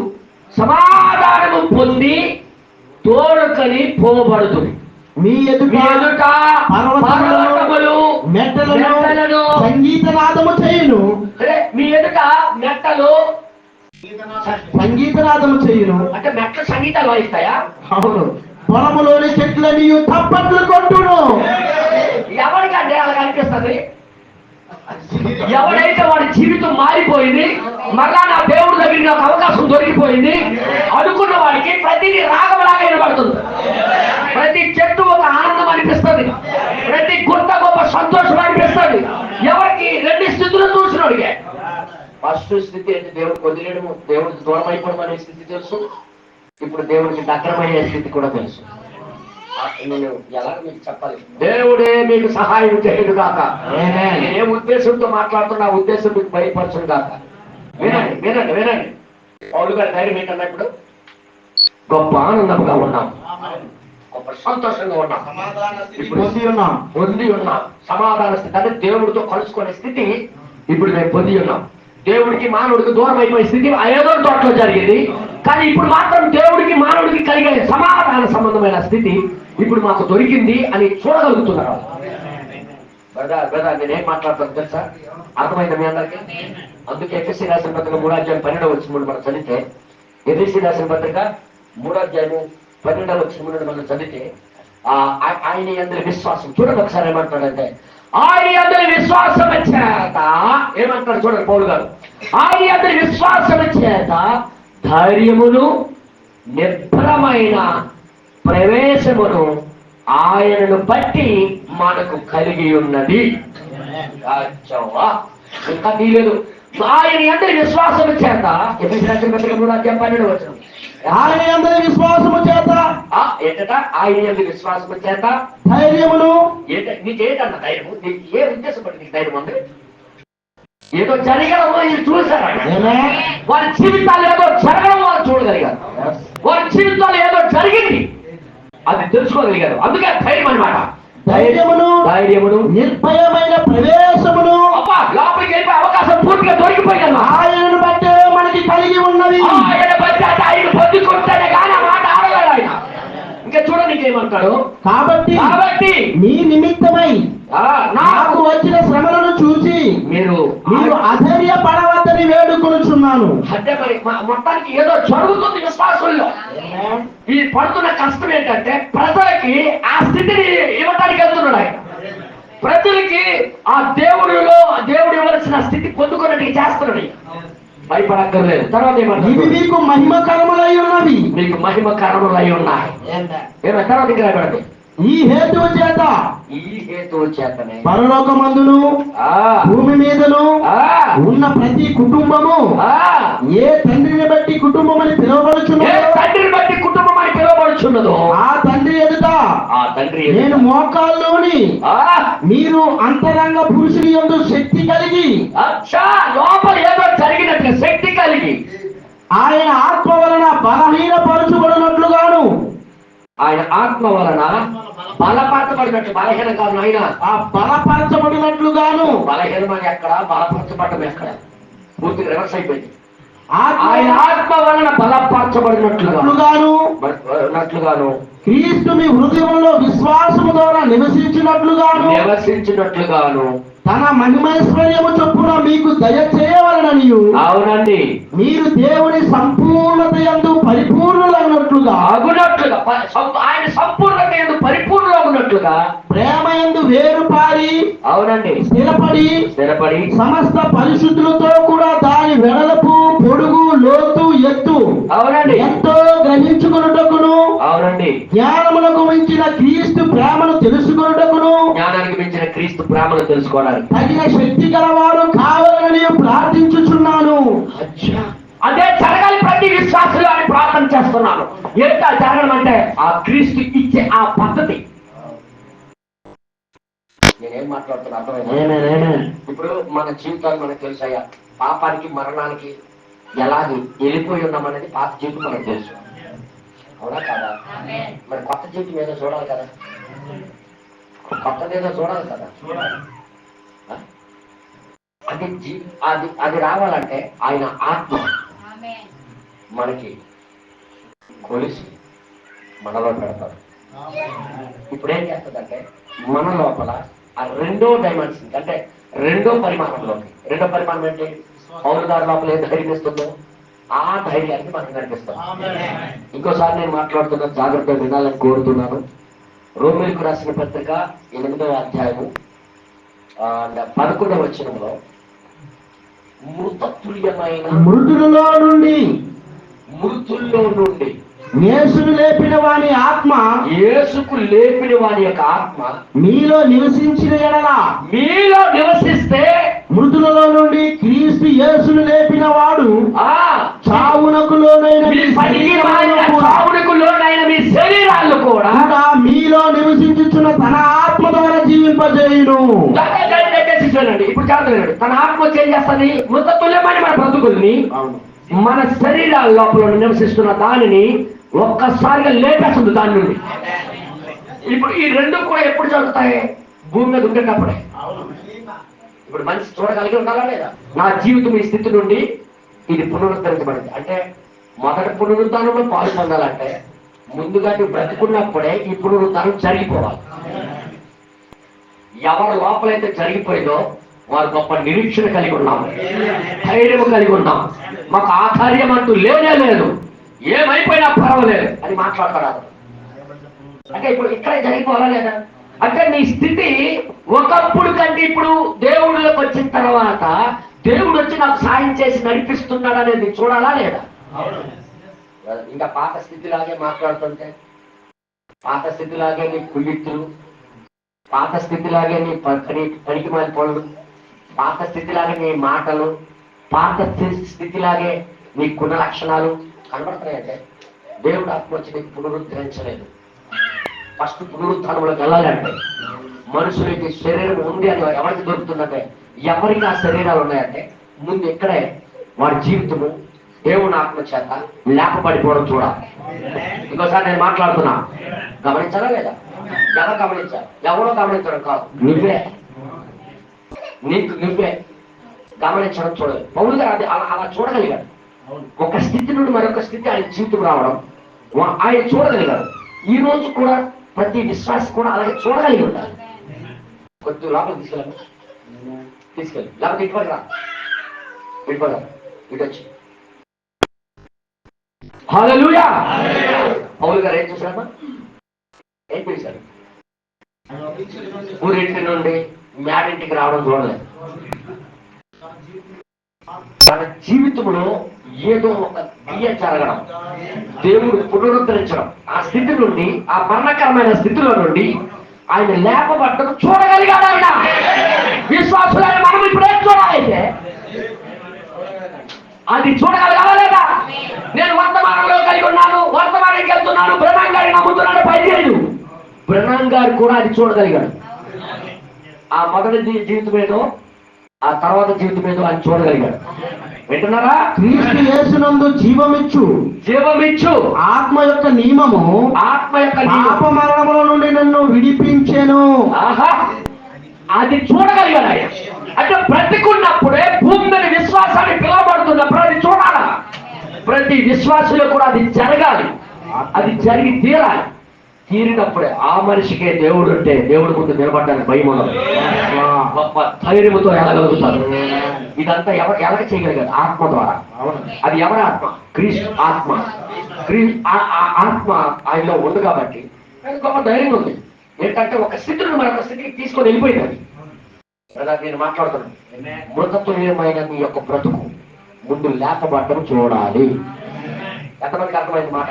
సమాధానము పొంది తోడుకని పోబడుతుంది. మీ ఎదుట పర్వతములు మెట్టలను సంగీతనాదము చేయును. మీ ఎదుట మెట్టలు సంగీతనాదము చేయును అంటే మెట్ల సంగీతాలు వాయిస్తాయా? అవును. పొలములోని చెట్లని తప్పట్లు కొట్టును. ఎవరికంటే అలాగ అనిపిస్తుంది? ఎవడైతే వాడి జీవితం మారిపోయింది, మరలా నా దేవుడి దగ్గర నాకు అవకాశం దొరికిపోయింది అనుకున్న వాడికి ప్రతిదీ రాగంలాగా వినబడుతుంది. ప్రతి చెట్టు ఒక ఆనందం అనిపిస్తుంది, ప్రతి గుట్ట గొప్ప సంతోషం అనిపిస్తుంది. ఎవరికి రెండు స్థితులు చూసినోడికే. ఫస్ట్ స్థితి అంటే దేవుడు వదిలేయడము, దేవుడికి దూరం అయిపోవడం అనే స్థితి తెలుసు. ఇప్పుడు దేవుడికి దగ్గరమయ్యే స్థితి కూడా తెలుసు. నేను ఎలా మీకు చెప్పాలి? దేవుడే మీకు సహాయం చేయడు కాక. నేను ఏ ఉద్దేశంతో మాట్లాడుతున్నా ఆ ఉద్దేశం మీకు బయటపరచడు కాక. వినండి వినండి వినండి. పౌలు గారి ధైర్యం ఏంటన్నప్పుడు గొప్ప ఆనందంగా ఉన్నాం, గొప్ప సంతోషంగా ఉన్నాం, ఇప్పుడు పొంది ఉన్నాం. సమాధాన స్థితి అంటే దేవుడితో కలుసుకునే స్థితి ఇప్పుడు మేము పొంది ఉన్నాం. దేవుడికి మానవుడికి దూరం అయిపోయే స్థితి ఏదో తోటలో జరిగేది, కానీ ఇప్పుడు మాత్రం దేవుడికి మానవుడికి కలిగే సమాధాన సంబంధమైన స్థితి ఇప్పుడు మాకు దొరికింది అని చూడగలుగుతున్నారు. నేనేం మాట్లాడతాను తెలుసా? అర్థమైంది మీ అందరికీ? అందుకే ఎఫ్ఎస్సీ రాసిన పత్రిక 3:12 మనం చదివితే, ఎఫ్ఎస్సీ రాసిన పత్రిక 3:12 మనం చదివితే ఆయన అందరి విశ్వాసం చూడండి ఒకసారి ఏమంటాడంటే, ఆయన అందరి విశ్వాసం చేత ఏమంటాడు చూడండి పౌలు గారు, ఆయన అందరి విశ్వాసం చేత ధైర్యమును నిర్భరమైన ప్రవేశమును ఆయనను బట్టి మనకు కలిగి ఉన్నది. ఇంకా తీయలేదు. ఆయన అందరి విశ్వాసము చేత ఎఫెసీ రాసిన పత్రిక 3:12 వచ్చిన ఆయన అందరి విశ్వాసము చేత ఏంటట? ఆయన అందరి విశ్వాసము చేత ధైర్యమును. నీకేంటన్న ధైర్యము? నీకు ఏ ఉద్దేశం పడి నీకు ధైర్యం ఉంది? ఏదో జరగడం ఇది చూసారా? వారి జీవితాలు ఏదో జరగడం వాళ్ళు చూడగలిగారు, వారి జీవితాలు ఏదో జరిగింది అది తెలుసుకోగలిగారు. అందుకే ధైర్యం అన్నమాట. ధైర్యమును నిర్భయమైన ప్రవేశమును. లోపలికి వెళ్ళిపోయే అవకాశం పూర్తిగా దొరికిపోయాను. ఆయనను బట్టే మనకి కలిగి ఉన్నది. ఆయన బట్టి ఆయన పొద్దుకుంటేనే కానీ ఆ మాట ఆడలేదు ఆయన. ఇంకా చూడండి ఇంకేమంటాడు, కాబట్టి మీ నిమిత్తమై నాకు వచ్చిన శ్రమలను చూసి మీరు అధైర్య పడవద్దని వేడుకొనుచున్నాను. అంటే మరి మొత్తానికి ఏదో జరుగుతుంది విశ్వాసంలో. ఈ పడుతున్న కష్టం ఏంటంటే ప్రజలకి ఆ స్థితిని ఇవ్వడానికి వెళ్తున్నాడు ఆయన. ప్రజలకి ఆ దేవుడు ఇవ్వాల్సిన స్థితి పొందుకున్నట్టు చేస్తున్నాడు. భయపడక్కర్లేదు. తర్వాత ఏమంటారు? ఇవి మీకు మహిమకరములై ఉన్నవి. మీకు మహిమకరములై ఉన్నాయి. తర్వాత ఇంకా రాబడి ఈ హేతువు చేతనే పరలోకమందును భూమి మీదను ఉన్న ప్రతి కుటుంబము ఏ తండ్రిని బట్టి కుటుంబం అని పిలువబడుచున్నదో ఆ తండ్రి ఎదుట నేను మోకాల్లోని మీరు అంతరంగ పురుషుని యందు శక్తి కలిగి లోపల ఏదో జరిగినట్లు శక్తి కలిగి ఆయన ఆత్మ వలన బలహీనపరచబడినట్లుగాను, ఆయన ఆత్మ వలన బలపరచబడినట్లు, బలహీన కాదు ఆయన బలపరచబడినట్లుగాను. బలహీనమని ఎక్కడ, బలపరచబడడం ఎక్కడ? పూర్తిగా రివర్స్ అయిపోయింది. ఆయన ఆత్మ వలన బలపరచబడినట్లుగాను క్రీస్తు మీ హృదయంలో విశ్వాసము ద్వారా నివసించినట్లుగాను తన మహిమైశ్వర్యము చొప్పున మీకు దయచేయవలనని. అవునండి. మీరు దేవుని సంపూర్ణత యందు పరిపూర్ణులైనట్లుగా ఆయన సంపూర్ణత యందు పరిపూర్ణులగునట్లుగా ప్రేమ యందు వేరుపారి. అవునండి. స్థిరపడి సమస్త పరిశుద్ధులతో కూడా దాని వెడల్పు, పొడుగు, లోతు, ఎత్తు అవునండి ఎంతో గ్రహించుకొనుటకును. అవునండి. జ్ఞానములకు మించిన క్రీస్తు ప్రేమను తెలుసుకొనుటకును. జ్ఞానానికి మించిన క్రీస్తు ప్రేమను తెలుసుకోవడానికి తగిన శక్తి గలవారు కావాలని ప్రార్థించుచున్నాను. అదే జరగాలి ప్రతి విశ్వాసులు అని ప్రార్థన చేస్తున్నాను. ఎంత జరగడం అంటే ఆ క్రీస్తు ఇచ్చే ఆ పద్ధతి. నేనేం మాట్లాడుతున్నా అర్థమైంది? ఇప్పుడు మన జీవితాలు మనకు తెలుసయ్యా. పాపానికి మరణానికి ఎలాగే వెళ్ళిపోయి ఉన్నామనేది పాత జీవితం మనకు తెలుసు. అవునా కాదా? మరి కొత్త జీవితం ఏదో చూడాలి కదా, కొత్తదేదో చూడాలి కదా. అది అది అది రావాలంటే ఆయన ఆత్మ మనకి కొలిసి మనలో పెడతాడు. ఇప్పుడు ఏం చేస్తుందంటే మన లోపల ఆ రెండో డైమెన్షన్ అంటే రెండో పరిమాణం ఏంటి? పౌరు గారి లోపల ఏ ధైర్యం ఇస్తుందో ఆ ధైర్యాన్ని మనకు కనిపిస్తాం. ఇంకోసారి నేను మాట్లాడుతున్న జాగ్రత్తగా వినాలని కోరుతున్నాను. రోమీయులకు రాసిన పత్రిక 8వ అధ్యాయము 11వ వచనంలో మృతుల్లో నుండి యేసుకు లేపిన వాని యొక్క ఆత్మ మీలో నివసించిన ఎడల, మీలో నివసిస్తే మృతులలో నుండి క్రీస్తు యేసును లేపిన వాడు చావునకు లోనైన మీ శరీరాలు కూడా మీలో నివసించుచున్న తన ఆత్మ ద్వారా జీవింపజేయును. ఇప్పుడు చదువుతున్నాడు, తన ఆత్మ ఏం చేస్తుంది? మృతతుల్యమని మన బ్రతుకుల్ని మన శరీరాల లోపల నివసిస్తున్న దానిని ఒక్కసారిగా లేపేస్తుంది దాని నుండి. ఇప్పుడు ఈ రెండు కూడా ఎప్పుడు జరుగుతాయి? భూమి మీద ఉండేటప్పుడే. ఇప్పుడు మనిషి చూడగలిగి ఉండాలా లేదా? నా జీవితం ఈ స్థితి నుండి ఇది పునరుద్ధరించబడింది అంటే మొదటి పునరుద్ధానంలో పాలు పొందాలంటే ముందుగా నువ్వు బ్రతుకున్నప్పుడే ఈ పునరుద్ధానం జరిగిపోవాలి. ఎవరి లోపలైతే జరిగిపోయిందో వారు గొప్ప నిరీక్షణ కలిగి ఉన్నాం, ధైర్యం కలిగి ఉన్నాం. మాకు ఆకార్యం అంటూ లేనే లేదు, ఏమైపోయినా పర్వాలేదు అని మాట్లాడతారు. అంటే ఇప్పుడు ఇక్కడే జరిగిపోవాలా లేదా? అంటే నీ స్థితి ఒకప్పుడు కంటే ఇప్పుడు దేవుడిలోకి వచ్చిన తర్వాత దేవుడు వచ్చి నాకు సాయం చేసి నడిపిస్తున్నాడు అనేది చూడాలా లేదా? ఇంకా పాత స్థితిలాగే మాట్లాడుతుంటే, పాత స్థితిలాగే నీ కుళ్ళిత్తులు, పాత స్థితిలాగే నీ పనికిమాలి పనులు, పాత స్థితిలాగే నీ మాటలు, పాత స్థితిలాగే నీ గుణ లక్షణాలు కనబడుతున్నాయంటే దేవుడు ఆత్మ వచ్చి నీకు పునరుద్ధరించలేదు. ఫస్ట్ పునరుద్ధానంలోకి వెళ్ళాలంటే మనుషులకి శరీరం ఉంది అని ఎవరికి దొరుకుతుందంటే, ఎవరికి ఆ శరీరాలు ఉన్నాయంటే ముందు ఇక్కడే వాడి జీవితము దేవుని ఆత్మ చేత లేపబడిపోవడం చూడాలి. ఇంకోసారి నేను మాట్లాడుతున్నా, గమనించాలా లేదా? ఎవరు గమనించాలి? ఎవరో గమనించడం కాదు, నువ్వే నువ్వే గమనించడం చూడాలి. పౌలు గారు అది అలా చూడగలిగాడు. ఒక స్థితి నుండి మరొక స్థితి ఆయన జీవితం రావడం ఆయన చూడగలిగాడు. ఈ రోజు కూడా ప్రతి విశ్వాసం కూడా అలాగే చూడగలిగి ఉండాలి. కొద్ది లోపలికి తీసుకెళ్ళి లేకపోతే ఇటుపడరా ఇటు వచ్చి హల్లెలూయా. పౌలు గారు ఏం చూసారమ్మా? ఏం చేశారు? ఊరింటి నుండి మేడింటికి రావడం చూడలేదు. తన జీవితంలో ఏదో ఒక క్రియ జరగడం, దేవుడు పునరుద్ధరించడం, ఆ స్థితి నుండి, ఆ మరణకరమైన స్థితిలో నుండి ఆయన లేపబడ్డం చూడగలిగాడు. ఆయన విశ్వాసులైన మనం ఇప్పుడు ఏం చూడాలైతే అది చూడగలగాలా లేదా? నేను వర్తమానంలో కలిగి ఉన్నాను, వర్తమానానికి వెళ్తున్నాను, బ్రహ్మాం గారి నమ్ముతున్నాడు, పైలేదు. బ్రహ్మాం గారు కూడా అది చూడగలిగాడు. ఆ మొదటి జీవితం ఏదో, ఆ తర్వాత జీవితం ఏదో ఆయన చూడగలిగాడు. వింటున్నారా? క్రీస్తు యేసునందు జీవమిచ్చు ఆత్మ యొక్క నియమము పాపమరణముల నుండి నన్ను విడిపించెను. అది చూడగలిగాడు ఆయన. అంటే బ్రతికున్నప్పుడే భూమి మీద విశ్వాసాన్ని పిలవబడుతున్నప్పుడు అది చూడాలా. ప్రతి విశ్వాసులో కూడా అది జరగాలి, అది జరిగి తీరాలి. తీరినప్పుడే ఆ మనిషికే దేవుడు అంటే దేవుడి ముందు నిలబడ్డానికి భయం ఉండదు, గొప్ప ధైర్యంతో వెళ్ళగలుగుతారు. ఇదంతా ఎలా చేయగలిగారు? ఆత్మ ద్వారా. అది ఎవరి ఆత్మ? క్రీస్తు ఆత్మ. ఆత్మ ఆయనలో ఉంది కాబట్టి గొప్ప ధైర్యం ఉంది. ఏంటంటే ఒక స్థితిని మరొక స్థితికి తీసుకొని వెళ్ళిపోయింది. నేను మాట్లాడుతున్నాను, మృతతుల్యమైన నీ యొక్క బ్రతుకు ముందు లేపబడ్డం చూడాలి. ఎంతమందికి అర్థమైంది మాట?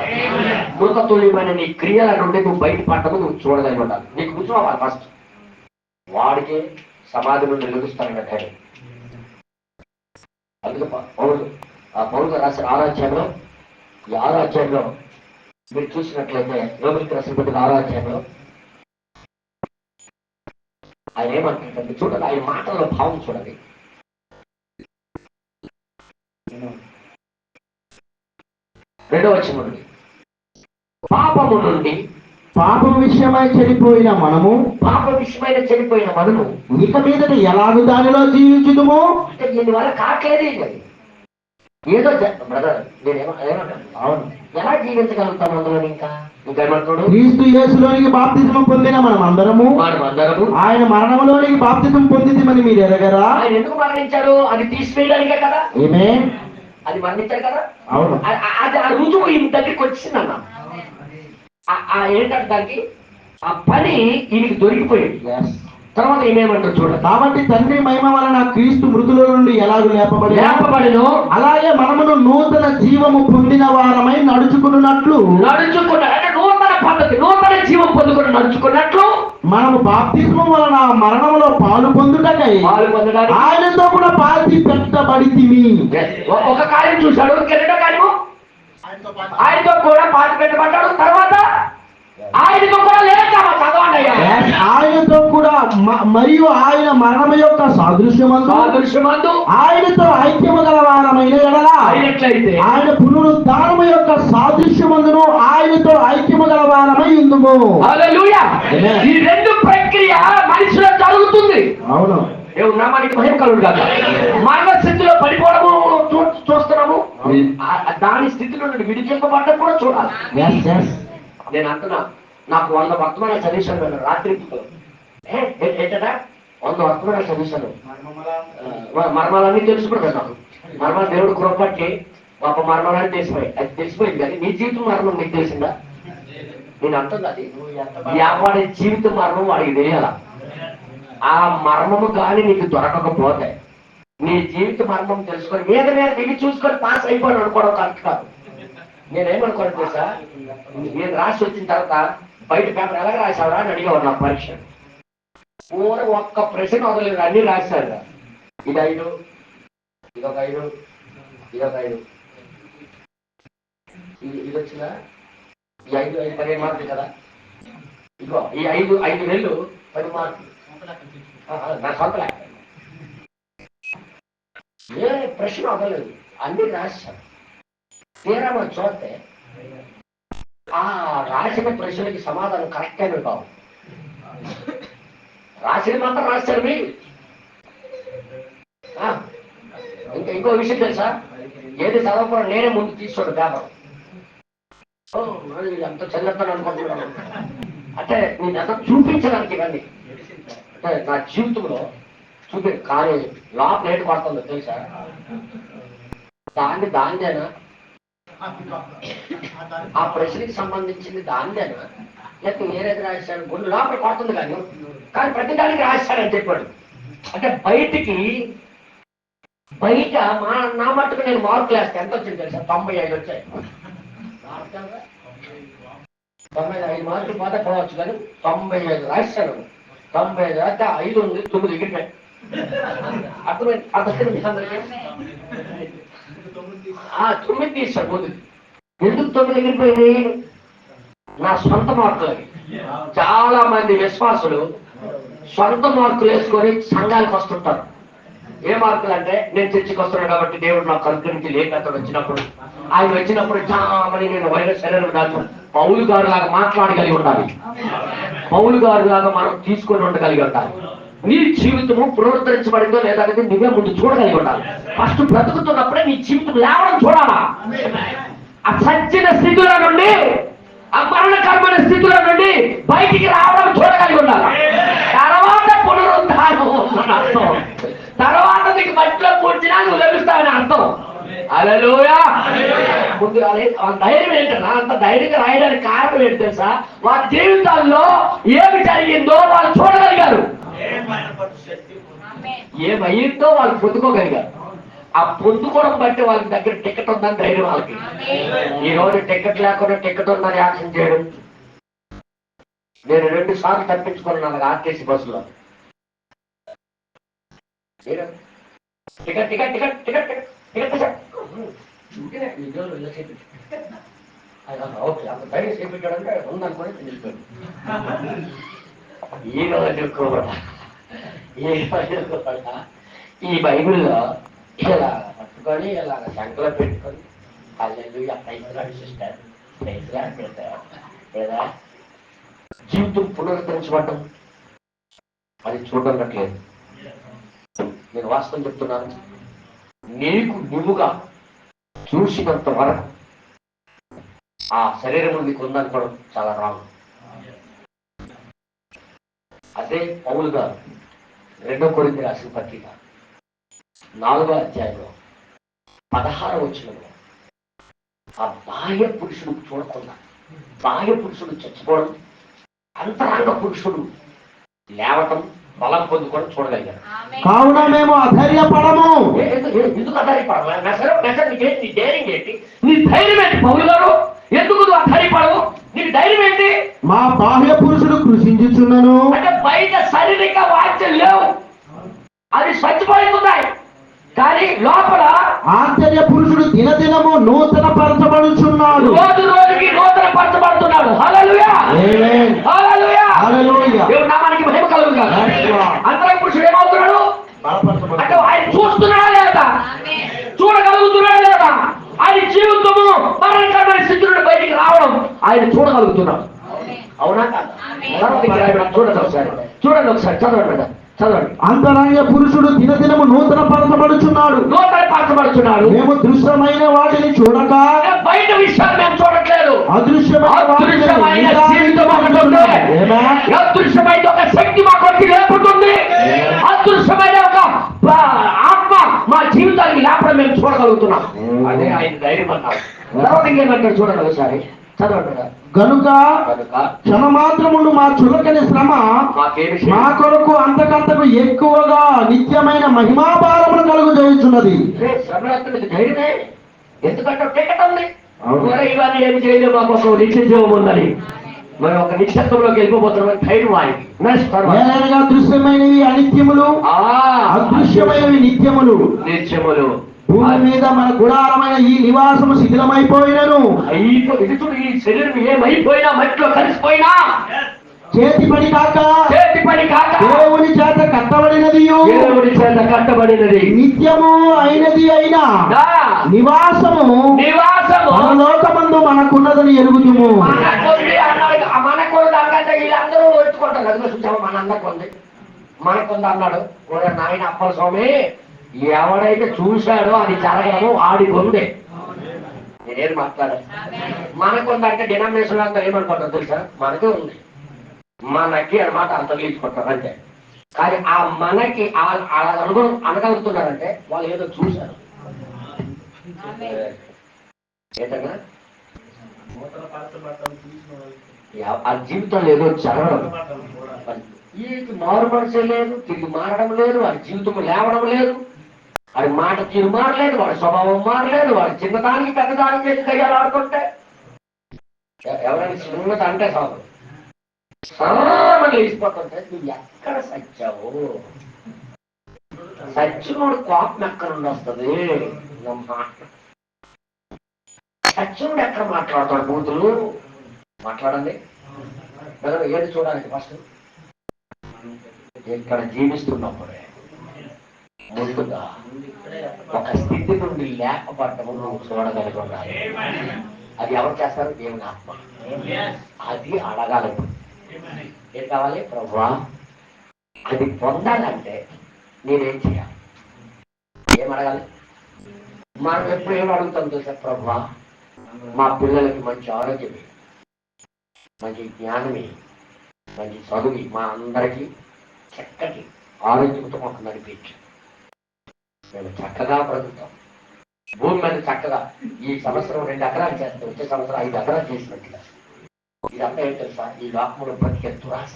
మృతతుల్యమైన నీ క్రియల నుండి నువ్వు బయటపడ్డము నువ్వు చూడగలిగి ఉండాలి. నీకు కూర్చోవాలి ఫస్ట్. వాడికి సమాధి నుండి లభిస్తానన్న ధైర్యం. అందుకే పౌలు రాసిన 6వ అధ్యాయంలో, ఈ 6వ అధ్యాయంలో మీరు చూసినట్లయితే, రోమిలికి రాసిన పత్రిక 6వ అధ్యాయంలో ఆయన ఏమంటారంటే చూడండి, ఆయన మాటల్లో భావం చూడండి. రెండవ వచనం నుండి, పాపము నుండి పాపం విషయమై చనిపోయిన మనము ఇక మీదట ఎలాగూ దానిలో జీవించుదుము. అంటే దీనివల్ల కాట్లేదు ఇది. ఏదో బ్రదర్ ఏమంటాను, అవును, ఎలా జీవించగలుగుతాం అందులో? ఇంకా ఏమంటాడు, క్రీస్తు యేసులోనికి బాప్తిజం పొందిన మనం అందరము ఆయన మరణంలోనికి బాప్తిజం పొందితమని మీరు ఎరగరా? ఆయన ఎందుకు మరణించారు? అది తీసివేయడానికే కదా. ఏమే అది మరణించారు కదా. అవును, అది ఆ రుజువు ఈ దగ్గరికి వచ్చిందన్న. ఏంటంటే దానికి ఆ పని ఈయనకి దొరికిపోయింది. తర్వాత ఏమేమంటారు చూడండి. కాబట్టి తండ్రి మహిమ వలన క్రీస్తు మృతుల నుండి ఎలాగూ లేపబడినో అలాగే మనమును నూతన జీవము పొందిన వారమై నడుచుకున్నట్లు అంటే నూతన పద్ధతి, నూతన జీవం పొందుకుని నడుచుకున్నట్లు మనము బాప్తిస్మం వలన మరణంలో పాలు పొందుటకై ఆయనతో కూడా పాల్చి పెట్టబడితిమి. ఒక కార్యం చూశాడు, రెండో కార్యము ఆయనతో కూడా పాల్చి పెట్టబడ్డాడు. తర్వాత ఆయనతో కూడా లేచామా, చదవండి. ఆయనతో కూడా మరియు ఆయన మరణం యొక్క సాదృశ్యమందు ఆయనతో ఐక్యము గల వారమైన ఎడల అయినట్లయితే ఆయన పునరుద్ధానము యొక్క సాదృశ్యమందును ఆయనతో ఐక్యము గల వారమై ఉందుము. హల్లెలూయా. ఈ రెండు ప్రక్రియ మనిషిలో జరుగుతుంది. అవును, ఏమన్నా మనకి భయం కలుగు కాదు. మరణ స్థితిలో పడిపోవడము చూస్తున్నాము, దాని స్థితిలో నుండి విడిపింపబడ్డం కూడా చూడాలి. నేను అంటున్నా, నాకు 100 వర్తమానాలు చదివించాను రాత్రి. ఏంటంటే 100 వర్తమానాలు చదివించాను. మర్మాలన్నీ తెలుసుకుంటాను. నాకు మర్మాలు దేవుడు కృపట్టి ఒక మర్మాలని తెలిసిపోయి, అది తెలిసిపోయింది. కానీ నీ జీవితం మరణం నీకు తెలిసిందా? నేను అంటుంది అది వాడి జీవితం మరణం వాడికి తెలియాల. ఆ మర్మము కానీ నీకు దొరకకపోతే నీ జీవిత మర్మం తెలుసుకొని మీద మీద దిగి చూసుకొని పాస్ అయిపోయాను అనుకోవడం కరెక్ట్ కాదు. నేనేమనుకోవడం తెలుసా, నేను రాసి వచ్చిన తర్వాత బయట పేపర్ ఎలాగ రాసావరా అని అడిగేవాడు నా పరీక్ష. పూర ఒక్క ప్రశ్న వదలేదు, అన్ని రాశారు. ఇది 5, ఇదొక 5, ఇదొక 5, ఇది వచ్చిందా? ఈ 5 15 మార్కులు కదా. ఇగో ఈ 5 నెలలు 10 మార్కులు నా సొంత లెక్క. ఏ ప్రశ్న వదలేదు, అన్ని రాశాను. తీరా మనం చూస్తే ఆ రాసిన ప్రశ్నలకి సమాధానం కరెక్ట్ అయిన కావు. రాసిన మాత్రం రాశారు మీ. ఇంకో విషయం తెలుసా, ఏది చదవకుండా నేనే ముందు తీసుకోండి పేపర్. ఎంత చదివేస్తాను అనుకుంటున్నాను. అంటే నేను ఎంత చూపించడానికి ఇవన్నీ అంటే నా జీవితంలో కానీ లోపల ఏటు పడుతుందో తెలుసా, దానిదేనా ఆ ప్రశ్నకి సంబంధించింది దానిదేనా లేకపోతే వేరేది రాశాడు గుండె లోపల పడుతుంది. కానీ ప్రతిదానికి రాశాడని చెప్పాడు. అంటే బయట నా మట్టుకు నేను మార్కులు వేస్తే ఎంత వచ్చింది తెలుసా? 95 వచ్చాయి. 95 మార్కులు పోతే పోవచ్చు, కానీ 95 రాశాను. 95 రాస్తే 5 ఉంది, 9 ఎగిరిపోయాయి. అర్థమైంది అందరికీ. 9 తీశాడు ముందు. ఎందుకు 9 ఎగిరిపోయింది? నా సొంత మార్కులవి. చాలా మంది విశ్వాసులు సొంత మార్కులు వేసుకొని సంఘానికి వస్తుంటారు. ఏ మార్కులు అంటే, నేను చర్చికి వస్తున్నాను కాబట్టి దేవుడు నాకు అనుగ్రహించి లేఖతోడు వచ్చినప్పుడు, ఆయన వచ్చినప్పుడు చామని నేను వైరస్ శరీరం దాచు పౌలు గారు లాగా మాట్లాడగలిగి ఉండాలి. పౌలు గారు లాగా మనం తీసుకొని ఉండగలిగి ఉండాలి. నీ జీవితము పునరుద్ధరించబడిందో లేదా అనేది నువ్వే ముందు చూడగలిగి ఉండాలి. ఫస్ట్ బ్రతుకుతున్నప్పుడే నీ జీవితం లేవడం చూడాలా. ఆ సచ్చిన స్థితుల నుండి, ఆ మరణకరమైన స్థితుల నుండి బయటికి రావడం చూడగలిగి ఉండాలి. తర్వాత పునరుద్ధానం అర్థం. తర్వాత నీకు మట్టిలో పూడ్చినా నువ్వు లభిస్తావని అర్థం. హల్లెలూయా. ముందు ధైర్యం ఏంటన్నా, అంత ధైర్యంగా రాయడానికి కారణం ఏంటి తెలుసా? వారి జీవితాల్లో ఏమి జరిగిందో వాళ్ళు చూడగలిగారు. ఏమైందో వాళ్ళు పొందుకోగలిగారు. ఆ పొందుకోవడం బట్టి వాళ్ళ దగ్గర టికెట్ ఉందని ధైర్యం వాళ్ళకి. ఈ రోజు టికెట్ లేకుండా టికెట్ ఉందని యాక్షన్ చేయడం. నేను 2 సార్లు తప్పించుకున్నాను ఆర్టీసీ బస్సులో. Ticket ticket ticket ticket ticket okay, అంత ధైర్యం చేపించాడంటే ఉందనుకోని నిలిపాడు. ఈ రోజు కూడా ఈ బైబిల్లో ఇలా పట్టుకొని ఇలా సంకలో పెట్టుకొని hallelujah praise lord sister, praise lord brother, జీవితం పునరుద్ధరించబడ్డం అది చూడట్లేదు. నేను వాస్తవం చెప్తున్నాను, నీకు నువ్వుగా చూసినంత వరకు ఆ శరీరం నీకు ఉందనుకోవడం చాలా రాంగ్. అదే పౌలు గారు 2 కొరింథీ రాసిన పత్రిక 4వ అధ్యాయంలో 16వ వచనంలో ఆ బాహ్య పురుషుడు చూడకుండా బాహ్య పురుషుడు చచ్చిపోవడం, అంతరంగ పురుషుడు లేవటం, బలం పొందుకోవడం చూడగలిగారు. కావున మేము అధైర్యపడము. ఎందుకు అధైర్యపడము? నీ ధైర్యం ఏంటి? నీ ధైర్యం ఏంటి పౌలు గారు? ఎందుకు నువ్వు అధైర్యపడవు? నీకు ధైర్యం ఏంటి? మా బాహ్య పురుషుడు కృషించుచున్నను. అంటే బయట శారీరక వాక్యం లేవు, అది చచ్చిపోతున్నాయి, కానీ లోపల ఆశ్చర్య పురుషుడు దినదినము నూతన పరచబడుచున్నాడు. రోజు రోజుకి నూతన పరచబడుతున్నాడు. హల్లెలూయా, ఆమేన్, హల్లెలూయా, హల్లెలూయా. దేవుని నామానికి మహిమ కలుగును. అంతరంగ పురుషుడు ఏమవుతున్నాడు అంటే ఆయన చూస్తున్నాడా లేదా, చూడగలుగుతున్నాడా లేదా, ఆయన జీవితము మరణకరమైన స్థితి నుండి బయటికి రావడం ఆయన చూడగలుగుతున్నాడు. అవునా కాదా? చూడండి ఒకసారి, చూడండి ఒకసారి, చదవండి చదవండి. అంతరంగ పురుషుడు దినదినము నూతన పరచబడుచున్నాడు. నూతన పరచబడుచున్నాడు. మేము దృశ్యమైన వాటిని చూడక బయట విషయాలు మేము చూడట్లేదు. అదృశ్యమైన జీవితం ఒకటి ఉంది. అదృశ్యమైన ఒక శక్తి మా కొట్టి లేపుతుంది. అదృశ్యమైన ఒక ఆత్మ మా జీవితానికి లేపడం మేము చూడగలుగుతున్నాం. అదే ఆయన ధైర్యం అన్నారు. తర్వాత ఇంకేమంటారు చూడండి ఒకసారి, చదవండి. గనుక క్షణమాత్రముండు మా చులకని శ్రమ మా కొరకు అంతకంతకు ఎక్కువగా నిత్యమైన మహిమాపారమును కలుగు చేయుచున్నది. శ్రమకి ధైర్యమే, ఎందుకంటే టికెట్ ఉంది. ఇవన్నీ ఏమి చేయలేదు, మాకు ఒక నిత్య జీవం ఉందని, మరి ఒక నిత్యత్వంలోకి వెళ్ళిపోతున్నాం. ధైర్యం ఆయనగా దృశ్యమైనవి అనిత్యములు, అదృశ్యమైనవి నిత్యములు. నిత్యములు భూమి మీద మన గుడారమైన ఈ నివాసము శిథిలమైపోయినను, ఈ శరీరం ఏమైపోయినా మట్టిలో కలిసిపోయినా చేతి పని కాక దేవుని చేత కట్టబడినది, దేవుని చేత కట్టబడినది నిత్యము అయినది అయినా నివాసము పరలోకమందు మనకున్నదని ఎరుగుదుము. మనకు వీళ్ళందరూ ఓర్చుకుంటారు. అది చూసాము, మన అందరికి ఉంది, మనకుంది అన్నాడు. నాయన అప్పల స్వామి, ఎవడైతే చూశాడో అది జరగడము ఆడికి ఉంది. నేనేం మాట్లాడాను, మనకుందంటే డినామినేషన్ అంతా ఏమనుకుంటారు తెలుసా, మనకే ఉంది, మనకి అన్నమాట అంత తీసుకుంటారు అంతే. కానీ ఆ మనకి అలా అనగలుగుతున్నారంటే వాళ్ళు ఏదో చూశారు. ఏంటన్నా ఆ జీవితంలో ఏదో జరగడం, వీరికి మారు మనసే లేదు, తిరిగి మారడం లేదు, వాడి జీవితం లేవడం లేదు, వాడి మాట తీరు మారలేదు, వాడి స్వభావం మారలేదు, వాడి చిన్నదానికి పెద్దదానికి చేసి దయ్యాలు ఆడుకుంటే ఎవరైనా చిన్నది అంటే సాగు సరళమని వేసిపోతుంటే నువ్వు ఎక్కడ సచ్చావు? సచ్చినోడు కోపం ఎక్కడ నుండి వస్తుంది? సచ్చినోడు ఎక్కడ మాట్లాడతాడు? బూతులు మాట్లాడండి. ఏది చూడాలి ఫస్ట్? ఇక్కడ జీవిస్తున్నప్పుడే ముందుగా ఒక స్థితి నుండి లేకపోవటము నువ్వు చూడగలిగి ఉండాలి. అది ఎవరు చేస్తారు? దేవుని ఆత్మ. అది అడగాలి. ఏం కావాలి? ప్రభువా, అది పొందాలంటే నేనేం చేయాలి? ఏం అడగాలి? మనం ఎప్పుడు ఏం అడుగుతాం తెలుసా? ప్రభువా, మా పిల్లలకి మంచి ఆరోగ్యమే, మంచి జ్ఞానమే, మంచి చదువు, మా అందరికీ చక్కటి ఆరోగ్యంతో మాకు నడిపించు, మేము చక్కగా బ్రతుకుతాం, భూమి మీద చక్కగా ఈ సంవత్సరం 2 ఎకరాలు చేస్తే వచ్చే సంవత్సరం 5 ఎకరాలు చేసినట్టుగా. ఇదంతా ఏంటి తెలుసా? ఈ లోకంలో బ్రతికే దురాశ.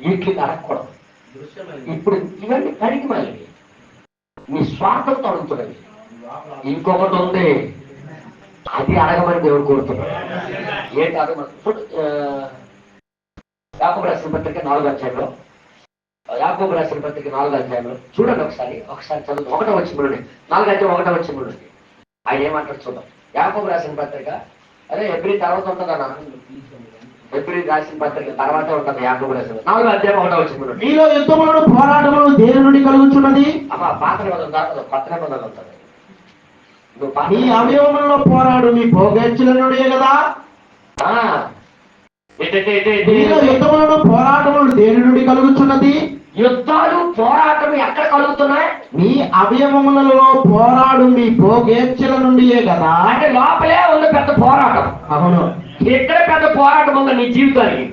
వీటికి అడగకూడదు. ఇప్పుడు ఇవన్నీ కడిగి మళ్ళీ మీ స్వార్థంతో అడుగుతున్నది. ఇంకొకటి ఉంది, అది అడగమని దేవుడు కోరుతున్నాడు. ఏంటి అడగమని? యాకోబు రాసిన పత్రిక 4వ అధ్యాయంలో, యాకోబు రాసిన పత్రిక 4వ అధ్యాయంలో చూడండి ఒకసారి చదువు. 1వ వచనం, 4వ అధ్యాయం 1వ వచనం ఆయన ఏమంటారు చూద్దాం. యాకోబు రాసిన పత్రిక, అదే ఎబ్రి తర్వాత ఉంటుందన్నా, ఎబ్రి రాసిన పత్రిక తర్వాతే ఉంటుంది. యాకోబు రాసిన 4వ అధ్యాయం 1వ వచనం. మీలో యుద్ధములను పోరాటములను దేని నుండి కలుగుతున్నది? అమ్మా పాత నిబంధన తర్వాత కొత్త నిబంధన ఉంటుంది. నీ అవయవములలో పోరాడు మీ భోగేచ్ఛల నుండి కదా. మీలో యుద్ధములను పోరాటములు దేని నుండి కలుగుతున్నది? యుద్ధాలు పోరాటం ఎక్కడ కలుగుతున్నాయి? మీ అవయవములలో పోరాడు మీ భోగేచ్ఛల నుండియే కదా. అంటే లోపలే ఉంది పెద్ద పోరాటం. అవును, ఎక్కడ పెద్ద పోరాటం ఉంది నీ జీవితానికి.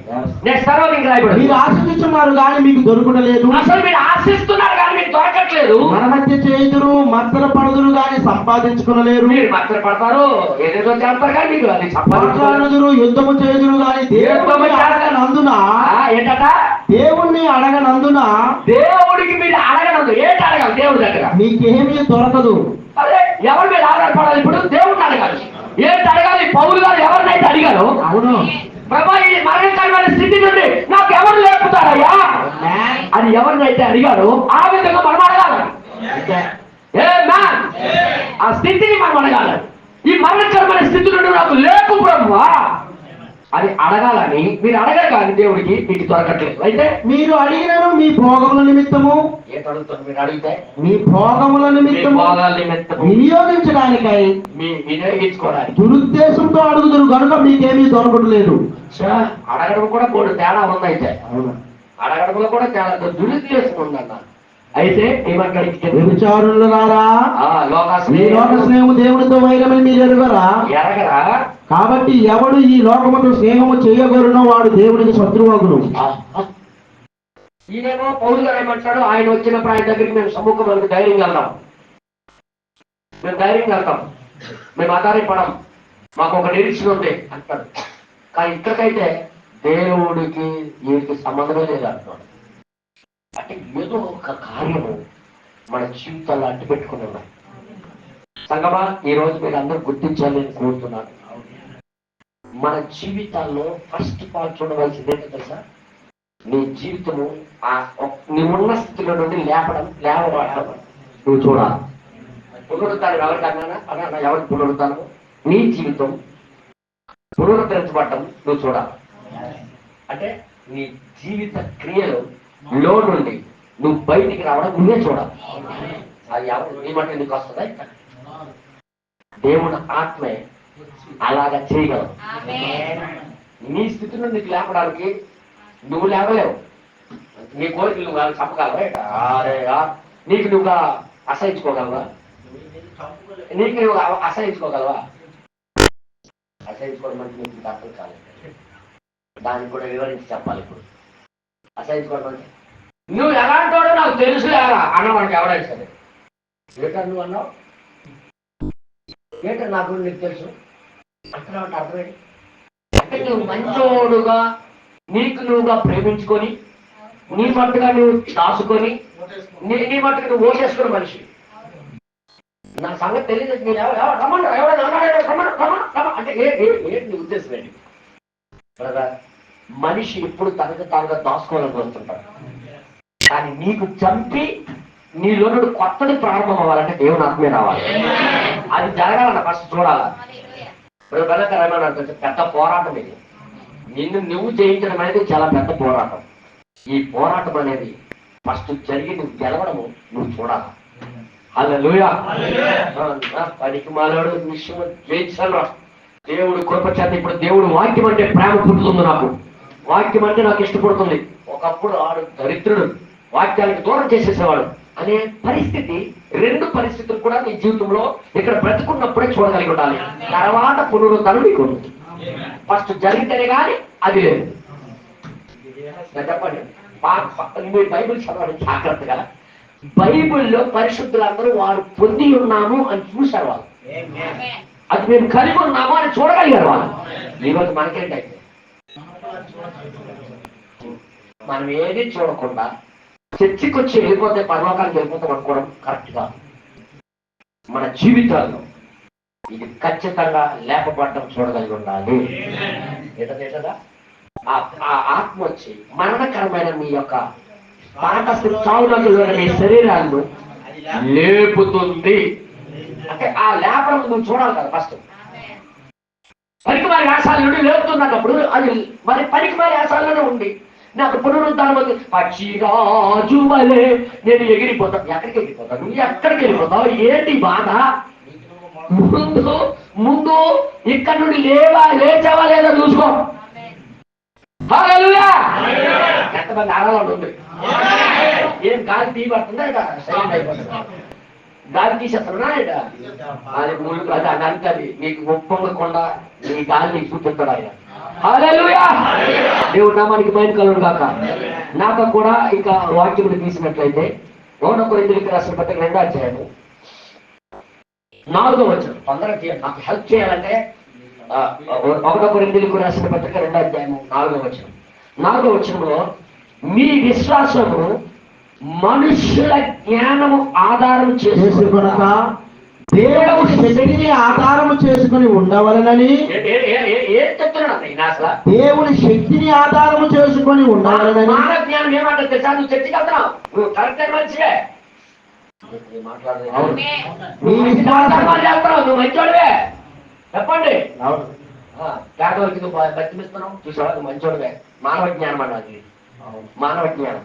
నెక్స్ట్ తర్వాత ఇంకా రాయబడి, మీరు ఆశిస్తున్నారు కానీ మీకు దొరకలేదు. అసలు మీరు ఆశిస్తున్నారు కానీ మీకు దొరకట్లేదు. మన మధ్య చేయుదురు మత్తర పడుదురు కానీ సంపాదించుకునలేరు. మీరు మత్తర పడతారు, ఏదేదో చేస్తారు కానీ మీకు అది సంపాదించుకునలేరు. యుద్ధము చేయుదురు కానీ దేవుడిని అడగనందున. ఏంటట? దేవుణ్ణి అడగనందున. దేవుడికి మీరు అడగనందు. ఏంటి అడగాలి దేవుడి దగ్గర? మీకేమీ దొరకదు. అదే ఎవరి మీద ఆధారపడాలి? ఇప్పుడు దేవుడిని అడగాలి. ఏంటి అడగాలి? పౌలు గారు ఎవరినైతే అడిగారు, అవును ప్రభా ఈ మరణకరమైన స్థితి నుండి నాకు ఎవరు లేపుతారయ్యా అని ఎవరినైతే అడిగారో ఆ విధంగా మనం అడగాలి. ఆ స్థితిని మనం అడగాలి. ఈ మరణకరమైన స్థితి నుండి నాకు లేపు ప్రభువా అని అడగాలని మీరు అడగరు కానీ దేవుడికి మీకు దొరకట్లేదు. అయితే మీరు అడిగినారు మీ భోగముల నిమిత్తము. ఏంటి అడుగుతారు? మీరు అడిగితే మీ భోగముల నిమిత్తము వినియోగించడానికై, మీ వినియోగించుకోవడానికి దురుద్దేశంతో అడుగుదురు కనుక మీకేమీ దొరకట్లేదు. అడగడం కూడా కూడా తేడా ఉంది. అయితే అడగడంలో కూడా తేడా, దురుద్దేశం ఉందన్న. అయితే వ్యభిచారులారా, లోక స్నేహము దేవునితో వైరమని మీరు ఎరుగరా? కాబట్టి ఎవడు ఈ లోకముతో స్నేహము చేయగలనో వాడు దేవునికి శత్రువగును. ఈయనేమో పౌలు గారు ఏమంటాడు, ఆయన వచ్చినప్పుడు ఆయన దగ్గరికి మేము సమ్ముఖం మనకు ధైర్యంగా వెళ్దాం, మేము ధైర్యంగా వెళ్తాం, మేము ఆధారపడం, మాకు ఒక నిరీక్షణ ఉంది అంటాడు. కానీ ఇక్కడికైతే దేవుడికి వీరికి సంబంధమే లేదు అంటున్నాడు. అంటే ఏదో ఒక కార్యము మన జీవితాల్లో అడ్డు పెట్టుకుని ఉన్నాయి. సంగమా, ఈ రోజు మీరు అందరూ గుర్తించాలని కోరుతున్నాను. మన జీవితాల్లో ఫస్ట్ పార్ట్ చూడవలసింది ఏంటో తెలుసా? నీ జీవితము నువ్వున్న స్థితిలో నుండి లేవబడడం నువ్వు చూడాలి. పునరుద్ధానం ఎవరికన్నా అన్నా ఎవరికి పునరుద్ధానం? నీ జీవితం పునరుద్ధరించబడటం నువ్వు చూడాలి. అంటే నీ జీవిత క్రియలు లో నుండి నువ్వు బయటికి రావడం నువ్వే చూడాలి. అది ఎవరు నీ మాట నీకు వస్తుందా? దేవుడు ఆత్మే అలాగా చేయగలవు. నీ స్థితిలో నీకు లేపడానికి నువ్వు లేవలేవు. నీ కోరికలు నువ్వు వాళ్ళకి చెప్పగలవా? నీకు నువ్వుగా అసహించుకోగలవా? నీకు నువ్వు అసహించుకోగలవా? అసహించుకోవడం అంటే నీకు అర్థం కాలేదు. దానికి కూడా వివరించి చెప్పాలి. ఇప్పుడు అసహించుకోవడం అంటే నువ్వు ఎలాంటి వాడో నాకు తెలుసు అన్న మనకి ఎవరైనా సరే. ఏంటో నువ్వు అన్నావు, ఏంటో నాకు నీకు తెలుసు అంటున్నావు అంటే అర్థమేంటి? అంటే నువ్వు మంచోడుగా నీకు నువ్వుగా ప్రేమించుకొని నీ మట్టుగా నువ్వు దాచుకొని నీ మట్టుగా నువ్వు ఓటేసుకున్న మనిషి. నా సంగతి తెలియదు. మీరు అంటే ఏంటి నీ ఉద్దేశం ఏంటి? మనిషి ఎప్పుడు తనకు తానుగా దాచుకోవాలని వస్తుంటాడు. కానీ నీకు చంపి నీలో కొత్తది ప్రారంభం అవ్వాలంటే దేవుని ఆత్మే రావాలి. అది జరగాలన్న ఫస్ట్ చూడాలా. పెద్ద పోరాటం ఇది. నిన్ను నువ్వు జయించడం అనేది చాలా పెద్ద పోరాటం. ఈ పోరాటం అనేది ఫస్ట్ జరిగి నువ్వు గెలవడము నువ్వు చూడాలి. హల్లెలూయా. పనికి మాలోడు విషయం జయించాను. దేవుడు కృప చేత ఇప్పుడు దేవుడు వాక్యం అంటే ప్రేమ పుట్టుతుంది. నాకు వాక్యం అంటే నాకు ఇష్టపడుతుంది. ఒకప్పుడు ఆడు దరిద్రుడు, వాక్యానికి దూరం చేసేసేవాడు అనే పరిస్థితి, రెండు పరిస్థితులు కూడా నీ జీవితంలో ఇక్కడ బ్రతుకున్నప్పుడే చూడగలిగి ఉండాలి. తర్వాత పునరుద్ధరణ నీకు ఉంటుంది. ఫస్ట్ జరిగితేనే కానీ అది లేదు. చెప్పండి, మీరు బైబిల్ చదవండి జాగ్రత్తగా. బైబిల్లో పరిశుద్ధులందరూ వారు పొంది ఉన్నాము అని చూశారు. వాళ్ళు అది మేము కలిగి ఉన్నాము అని చూడగలిగారు వాళ్ళు. ఈరోజు మనకేంటైతే మనం ఏది చూడకుండా చర్చికి వచ్చి వెళ్ళిపోతే పరలోకానికి వెళ్ళిపోతాం అనుకోవడం కరెక్ట్ కాదు. మన జీవితాల్లో ఇది ఖచ్చితంగా లేపబడటం చూడగలిగి ఉండాలి. ఏంటదా ఆ ఆత్మ వచ్చి మరణకరమైన మీ యొక్క పాత చావులలో మీ శరీరాలను లేపుతుంది. అంటే ఆ లేపడం నువ్వు చూడాలి కదా. ఫస్ట్ పనికి మారి ఆశాల నుండి లేపుతున్నప్పుడు అది మరి పనికి మారి ఆశాలలోనే ఉండి నాకు పునరుద్ధానం ఉంది. పక్షిరాజు వలే నేను ఎగిరిపోతాను. ఎక్కడికి వెళ్ళిపోతాను? నువ్వు ఎక్కడికి వెళ్ళిపోతావు? ఏంటి బాధ? ముందు ముందు ఇక్కడ నుండి లేచావా లేదా చూసుకో. హల్లెలూయా. ఎంతమంది ఆడవాళ్ళు ఉంది? ఏం గాలి తీయబడుతుందా? గాలి తీసేస్తున్నా అది ముందు అది అదంతా నీకు ఒప్పకుండా నీ గాలి నీకు చూపిస్తాడు ఆయన. హల్లెలూయా. దేవుడు నామానికి మహిమ కలుగును గాక. నాకు కూడా ఇక వాక్యములు తీసినట్లయితే 1 కొరింథీయులకు రాసిన పత్రిక 2వ అధ్యాయము 4వ వచనం. తొందరగా నాకు హెల్ప్ చేయాలంటే 1 కొరింథీయులకు రాసిన పత్రిక 2వ అధ్యాయము 4వ వచనం. 4వ వచనంలో మీ విశ్వాసము మనుషుల జ్ఞానము ఆధారం చేసుకొనక దేవుని శక్తిని ఆధారము చేసుకుని ఉండవలనని. ఏం చెప్తున్నాడు అసలు? దేవుని శక్తిని ఆధారము చేసుకుని ఉండవలనని. మానవ జ్ఞానం ఏమంటారు తెలుసా? నువ్వు చర్చికి వెళ్తున్నావు, నువ్వు కరెక్ట్ మంచివే మాట్లాడదు, నువ్వు మంచోడివే చెప్పండి. పేదవాళ్ళకి నువ్వు బతిమిస్తున్నావు చూసావా, నువ్వు మంచోడివే. మానవ జ్ఞానం అన్నది మానవ జ్ఞానం.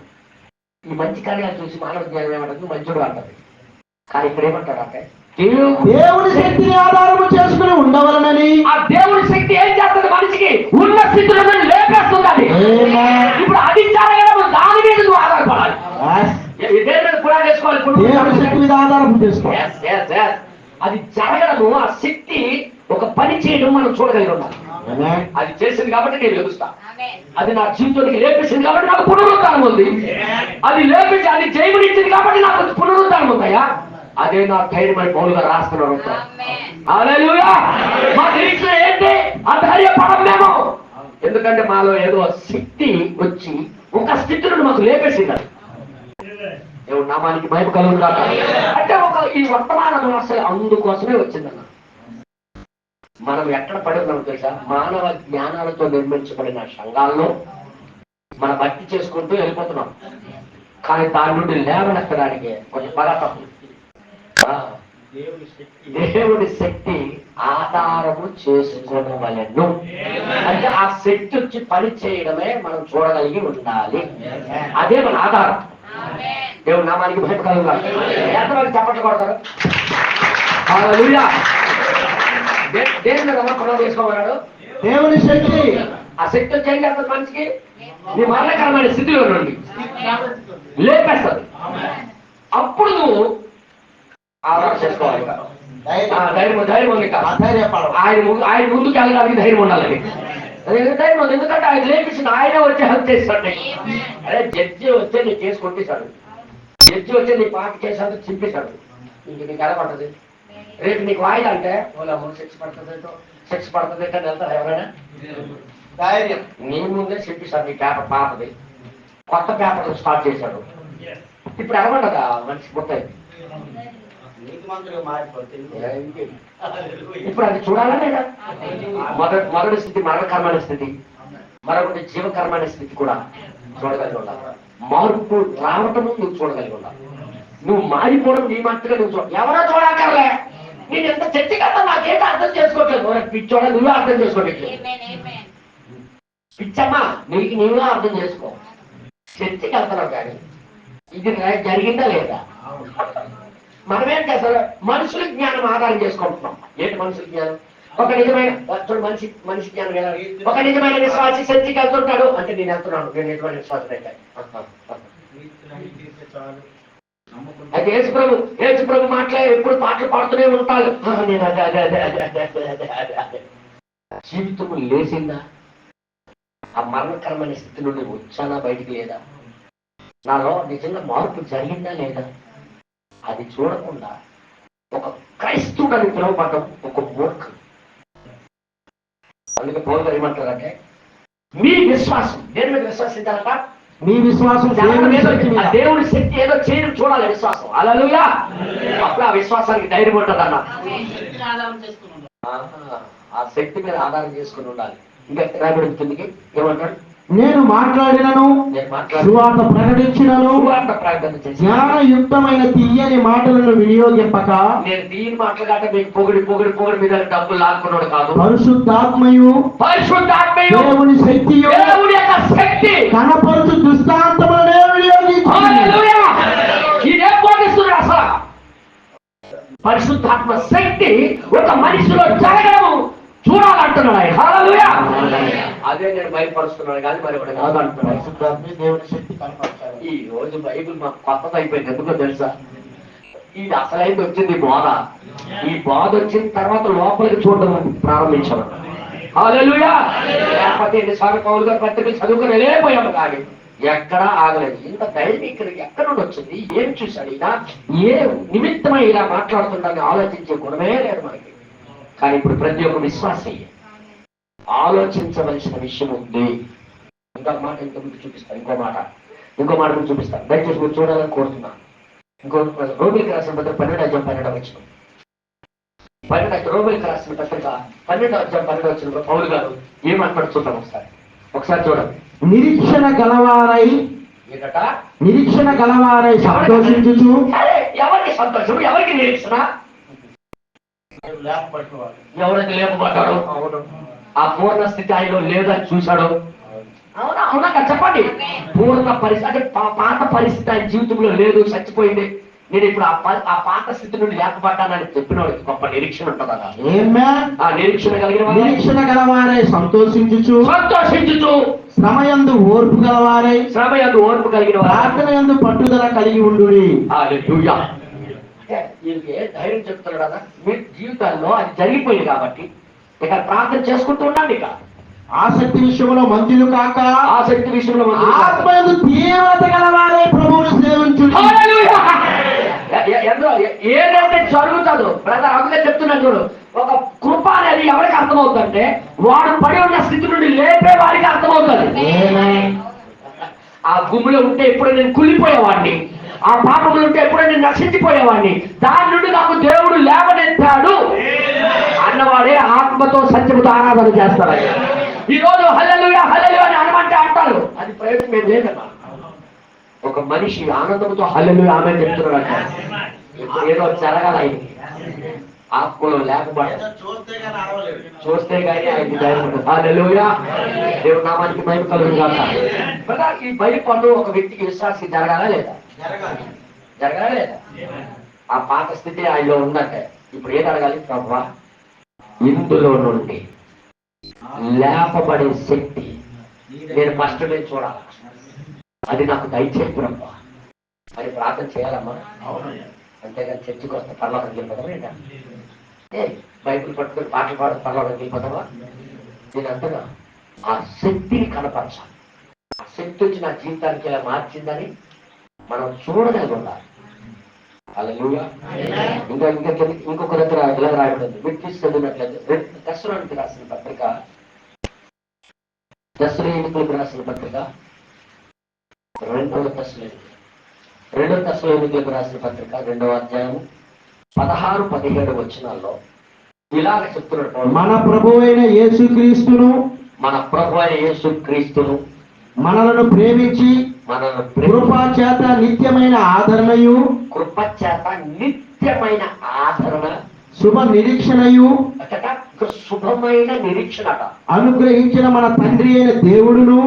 ఈ మంచి కార్యాలు చూసి మానవ జ్ఞానం ఏమంటుంది? మంచోడు అంటది. కానీ ఇక్కడ ఏమంటాడు అంటే దేవుని శక్తిని ఆధారము చేసుకుని ఉండవలనని. ఆ దేవుని శక్తి ఏం చేస్తుంది? మనిషికి ఉన్న స్థితిలో లేపేస్తుంది. ఇప్పుడు అది జరగడం దాని మీద నువ్వు ఆధారపడాలి. అది జరగడము, ఆ శక్తి ఒక పని చేయడం మనం చూడగలిగి ఉన్నాం. అది చేసింది కాబట్టి నేను లభిస్తా. అది నా జీవితానికి లేపేసింది కాబట్టి నాకు పునరుద్ధానం ఉంది. అది లేపించి అది జయమునిచ్చింది కాబట్టి నాకు పునరుద్ధానం ఉందయ్యా. అదే నా ధైర్యమని పౌలుగా రాస్తున్నాడు. హల్లెలూయా. మా నిరీక్షణ ఏంటి? అధైర్యపడం మేము. ఎందుకంటే మాలో ఏదో శక్తి వచ్చి ఒక స్థితి నుండి మాకు లేపేసింది. దేవుడు నామానికి మహిమ కలుగును గాక. అంటే ఈ వర్తమానం అసలు అందుకోసమే వచ్చిందన్న. మనం ఎక్కడ పడి ఉన్నాం తెలుసా? మానవ జ్ఞానాలతో నిర్మించబడిన సంఘాల్లో మనం భక్తి చేసుకుంటూ వెళ్ళిపోతున్నాం. కానీ దాని నుండి లేవనెత్తడానికి కొంచెం పదార్థం. దేవుడి శక్తి ఆధారము చేసుకోవలను. అంటే ఆ శక్తి వచ్చి పని చేయడమే మనం చూడగలిగి ఉండాలి. అదే మన ఆధారం. దేవుడు నామానికి మహిమ కలుగును గాక. ఎంతమంది చప్పట్లు కొడతారు? హల్లెలూయా. దేని మీద పునరు చేసుకోమన్నాడు? దేవుని శక్తి. ఆ శక్తి వచ్చి ఏం చేస్తుంది? మనిషికి నీ మరణకరమైన స్థితిలో నుండి లేపేస్తుంది. అప్పుడు నువ్వు ఆధారం చేసుకోవాలి. ధైర్యం ఉంది. ఆయన ముందుకు వెళ్ళడానికి ధైర్యం ఉండాలి. ధైర్యం ఉంది, ఎందుకంటే ఆయన లేపించింది. ఆయనే వచ్చి హెల్ప్ చేస్తాడు. అదే జడ్జి వచ్చే నీ కేసు కొట్టేశాడు, జడ్జి వచ్చి నీ పాట చేశాడు, చింపేశాడు. ఇంక నీకు ఎలా పడుతుంది? రేపు నీకు వాయిదా అంటే శిక్ష పడుతుంది అంటే వెళ్తారు ఎవరైనా? ధైర్యం నీ ముందే చెప్పేశాడు. నీ పేపర్ పాపది కొత్త పేపర్ స్టార్ట్ చేశాడు. ఇప్పుడు ఎలాగంటదా మనిషి పుట్టయింది. ఇప్పుడు అది చూడాలా లేదా? మొదటి స్థితి మరణకరమైన స్థితి, మరొకటి జీవకరమైన స్థితి కూడా చూడగలిగి ఉండాలి. మార్పు రావటం నువ్వు చూడగలిగి ఉండాలి. నువ్వు మారిపోవడం నీ మట్టుగా నువ్వు ఎవరో చూడక్కర్లే. నేను ఎంత చర్చ కదా నాకేంటి అర్థం చేసుకోవట్లేదు. పిచ్చోడా నువ్వే అర్థం చేసుకోవట్లేదు. పిచ్చమ్మా నీకు నువ్వే అర్థం చేసుకో. చర్చకి వెళ్తున్నావు కానీ ఇది జరిగిందా లేదా? మనమేం చేస్తాం? మనుషుల జ్ఞానం ఆధారం చేసుకుంటున్నాం. ఏంటి మనుషుల జ్ఞానం? ఒక నిజమైన మనిషి జ్ఞానం ఎలా? ఒక నిజమైన విశ్వాసి చర్చికి వెళ్తుంటాడు అంటే నేను వెళ్తున్నాను, నేను నిజమైన విశ్వాసం అయితే. అయితే యేసు ప్రభు మాట్లాడి ఎప్పుడు పాటలు పాడుతూనే ఉంటాడు. నేను అదే జీవితం లేచిందా? ఆ మరణకరమైన స్థితి నుండి వచ్చానా బయటికి లేదా? నాలో నిజంగా మార్పు జరిగిందా లేదా? అది చూడకుండా ఒక క్రైస్తవుడని పిలువబడటం ఒక మూర్ఖం. అందుకే పౌలు గారు ఏమంటారంటే మీ విశ్వాసం దేని మీద విశ్వసించాలట? మీ విశ్వాసం దేవుడి శక్తి ఏదో చేయడం చూడాలి. విశ్వాసం హల్లెలూయా. అప్పుడు ఆ విశ్వాసానికి ధైర్యం ఉంటుంది అన్న. ఆ శక్తి మీద ఆధారం చేసుకుని ఉండాలి. ఇంకా రాబడి కిందకి ఏమంటాడు? నేను మాట్లాడినను, సువార్త ప్రకటించినను, జ్ఞానయుక్తమైన తీయని మాటలను వినియోగింపక. నేను తీయని మాటలు కాక మీకు పొగిడి పొగిడి పొగిడి మీద డబ్బులు లాక్కున్నాడు కాదు. పరిశుద్ధాత్మయు దేవుని శక్తియు దేవుని యొక్క శక్తి కనపరుచు దృష్టాంతములనే వినియోగించి. ఇదేం బోధిస్తున్నాడు అసలు? పరిశుద్ధాత్మ శక్తి ఒక మనిషిలో జరగడం చూడాలంటున్నాడు ఆయన. హల్లెలూయా. అదే నేను బయలుపరుస్తున్నాను కానీ మరి ఒకటి కాదు అంటున్నాడు. పరిశుద్ధాత్మ దేవుని శక్తి కనపరచాలి. ఈ రోజు బైబిల్ మాకు కొత్తది అయిపోయింది. ఎందుకో తెలుసా? ఇది అసలైంది వచ్చింది బోధ. ఈ బోధ వచ్చిన తర్వాత లోపలికి చూడడం ప్రారంభించాము. హల్లెలూయా. లేకపోతే ఎన్నిసార్లు పౌలు గారి పత్రికలు చదువుకుని వెళ్ళిపోయాము కానీ ఎక్కడా ఆగలేదు. ఇంత ధైర్యం ఇక్కడికి ఎక్కడ నుండి వచ్చింది? ఏం చూశాడు ఈయన? ఏ నిమిత్తమై ఇలా మాట్లాడుతుందని ఆలోచించే గుణమే లేదు మనకి. కానీ ఇప్పుడు ప్రతి ఒక్క విశ్వాసి ఆలోచించవలసిన విషయం ఉంది. ఇంకొక మాట ఇంకొక చూపిస్తాను. ఇంకో మాట మీకు చూపిస్తాను. దయచేసి మీరు చూడాలని కోరుతున్నాను. ఇంకో రోమిలికి రాసిన పత్రిక 12:12 వచ్చిన రోమిలికి రాసిన పత్రిక 12:12 పౌలు గారు ఏమంటాడు చూద్దాం ఒకసారి చూడండి. నిరీక్షణ గలవారై సంతోషించుచు. ఎవరికి సంతోషం? ఎవరికి నిరీక్షణ? ఎవరికి లేపబడ్డాడు? ఆ పూర్ణ స్థితి ఆయనలో లేదని చూశాడు. అవునా చెప్పండి. పూర్ణ పరిస్థితి అంటే పాత పరిస్థితి ఆయన జీవితంలో లేదు, చచ్చిపోయింది. నేను ఇప్పుడు ఆ పాత స్థితి నుండి లేకపోతానని చెప్పిన వాడికి గొప్ప నిరీక్షణ ఉంటుంది. ఆ నిరీక్షణ గలవారై సంతోషించుచు శ్రమయందు ఓర్పు కలిగిన ప్రార్థనయందు పట్టుదల కలిగి ఉండుడి. హల్లెలూయా. వీళ్ళకి ధైర్యం చెప్తున్నాడు కదా, మీ జీవితాల్లో అది జరిగిపోయింది కాబట్టి ఇక ప్రార్థన చేసుకుంటూ ఉండండి. ఇక ఆసక్తి విషయంలో మంచులు కాక ఆత్మయందు తీవ్రత గలవారై ప్రభువును సేవించుడి. ఏదైతే జరుగుతుందో బ్రదర్ అందుకే చెప్తున్నాను చూడు, ఒక కృప అనేది ఎవరికి అర్థమవుతుందంటే వాడు పడి ఉన్న స్థితి నుండి లేపే వారికి అర్థమవుతుంది. ఆ భూమిలో ఉంటే ఎప్పుడో నేను కుళ్ళిపోయేవాడిని, ఆ పాపంలో ఉంటే ఎప్పుడో నేను నశించిపోయేవాడిని, దాని నుండి నాకు దేవుడు లేవనెత్తాడు అన్నవాడే ఆత్మతో సత్యముతో ఆరాధన చేస్తాడు. ఈ రోజు హల్లెలూయా హల్లెలూయా అని అనమంటే అంటారు, అది ప్రయోజనం ఏం లేదమ్మా. ఒక మనిషి ఆనందంతో హల్లెలూయా ఆమె చెప్తున్నాడు. ఏదో జరగాలి ఆయనకి, ఆత్మలో లేకపోతే చూస్తే కానీ ఆయనకి ధైర్యం ఉంటుంది. హల్లెలూయా. దేవుడి నామానికి మహిమ కలుగును గాక. ఈ బయట పనులు ఒక వ్యక్తికి విశ్వాసి జరగాలా లేదా? ఆ పాత స్థితి ఆయనలో ఉందంటే ఇప్పుడు ఏది అడగాలి? ప్రభువా, ఇందులో నుండి లేపబడే శక్తి నేను ఫస్ట్ నేను చూడాలి, అది నాకు దయచేసి ప్రభువా అని ప్రార్థన చేయాలమ్మా. అంతేగాని చర్చికి వస్తే పర్లోకి వెళ్ళిపోతావా? ఏంటా బైబిల్ పట్టుకొని పాటలు పాడు పర్లోకి వెళ్ళిపోతావా? నేను అంతగా ఆ శక్తిని కనపరచాలి. ఆ శక్తి వచ్చి నా జీవితానికి ఇలా మార్చిందని మనం చూడగలిగి ఉండాలి. హల్లెలూయా. ఇంకొక దగ్గర ఇలా రాయబడింది, మీరు తీసుకెళ్ళినట్లయితే దశలోనికి రాసిన పత్రిక 2వ దశలోనికి రాసిన పత్రిక 2వ అధ్యాయం 16-17 వచనాల్లో ఇలాగ చెప్తున్నాడు. మన ప్రభువు అయిన యేసుక్రీస్తును మనలను ప్రేమించి కృపా చేత నిత్యమైన ఆదరణ శుభ నిరీక్షణయు శుభమైన నిరీక్షణ అనుగ్రహించిన మన తండ్రి అయిన దేవుడును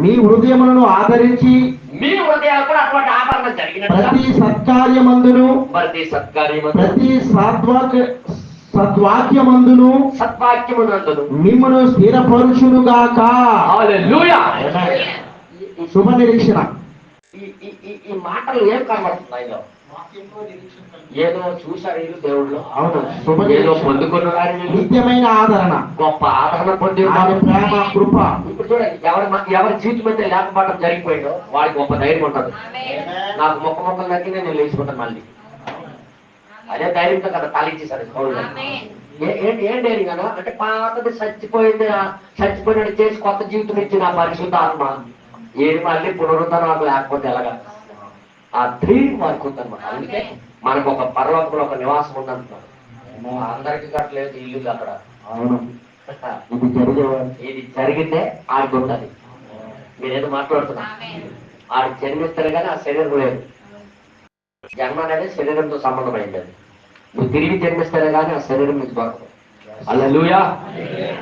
మీ హృదయములను ఆదరించి మీ హృదయాలు కూడా అటువంటి ఆదరణ జరిగిన ప్రతి సత్కార్యమందును ప్రతి సద్వాక్యమందును మిమ్మును స్థిరపరుచునుగాక. హల్లెలూయా. శుభ నిరీక్షణ. ఈ మాటలు ఏం కనబడుతున్నాయో ఏదో చూశారు వీళ్ళు దేవుళ్ళు. అవును, ఏదో పొందుకున్నారు. నిత్యమైన ఆదరణ, గొప్ప ఆదరణ పొంది ప్రేమ కృప. ఇప్పుడు చూడండి, ఎవరి జీవితం అయితే లేకపోవడం జరిగిపోయిందో వాడికి గొప్ప ధైర్యం ఉంటుంది. నాకు మొక్కలు తగ్గి నేను లేచిపోతాను మళ్ళీ. అదే ధైర్యంతో కదా తాలించేశాడు. ఏం ధైర్యం కదా అంటే పాతది చచ్చిపోయినట్టు చేసి కొత్త జీవితం ఇచ్చి నా పరిశుద్ధ ఆత్మ ఏది మళ్ళీ పునరుద్ధరణకు లేకపోతే ఎలాగా ఆ ధైర్యం వారికి ఉందన్నమాట. అందుకే మనకు ఒక పర్వతంలో ఒక నివాసం ఉందంటున్నారు. అందరికీ కట్టలేదు ఇల్లు అక్కడ. అవును, ఇది జరిగితే ఆడికి ఉంటుంది. మీరేదో మాట్లాడుతున్నా ఆడికి జన్మిస్తారు కానీ ఆ శరీరం లేదు. జన్మ అనేది శరీరంతో సంబంధమైంది. నువ్వు తిరిగి జన్మిస్తారే కానీ ఆ శరీరం మీకు దొరకదు. హల్లెలూయా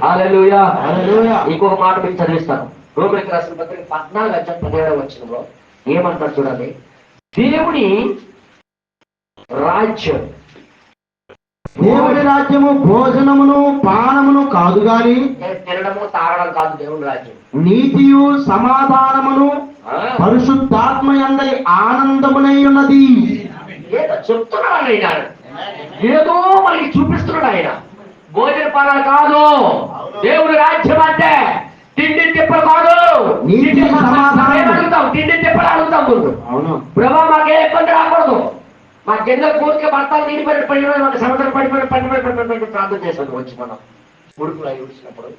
హల్లెలూయా హల్లెలూయా. ఇంకొక మాట మీకు చదివిస్తాను. రోమిలికి రాసిన పత్రిక 14:17 వచనంలో ఏమంటారు చూడండి. దేవుని రాజ్యం దేవుడి రాజ్యము భోజనమును పానమును కాదు గాని తినడము తాగడం కాదు దేవుని రాజ్యం. నీతియు సమాధానమును పరిశుద్ధాత్మ యందలి ఆనందమునై ఉన్నది. ఏదో చెప్తున్నాడు ఆయన, ఏదో మనకి చూపిస్తున్నాడు ఆయన. భోజన పానాలు కాదు దేవుని రాజ్యం అంటే. తిండి తిప్పలు కాదు. నీతి సమాధానం అడుగుతాం, తిండి తిప్పలు అడుగుతాం ముందు. అవును ప్రభా మాకే ఇబ్బంది రాకూడదు. మా కింద కోరిక భర్తలు నీటి పడిపోయిన మాకు సముద్రం పడిపోయిన ప్రార్థన చేశాను. వచ్చి మనం ఉడుపులు అవి ఉడిచినప్పుడు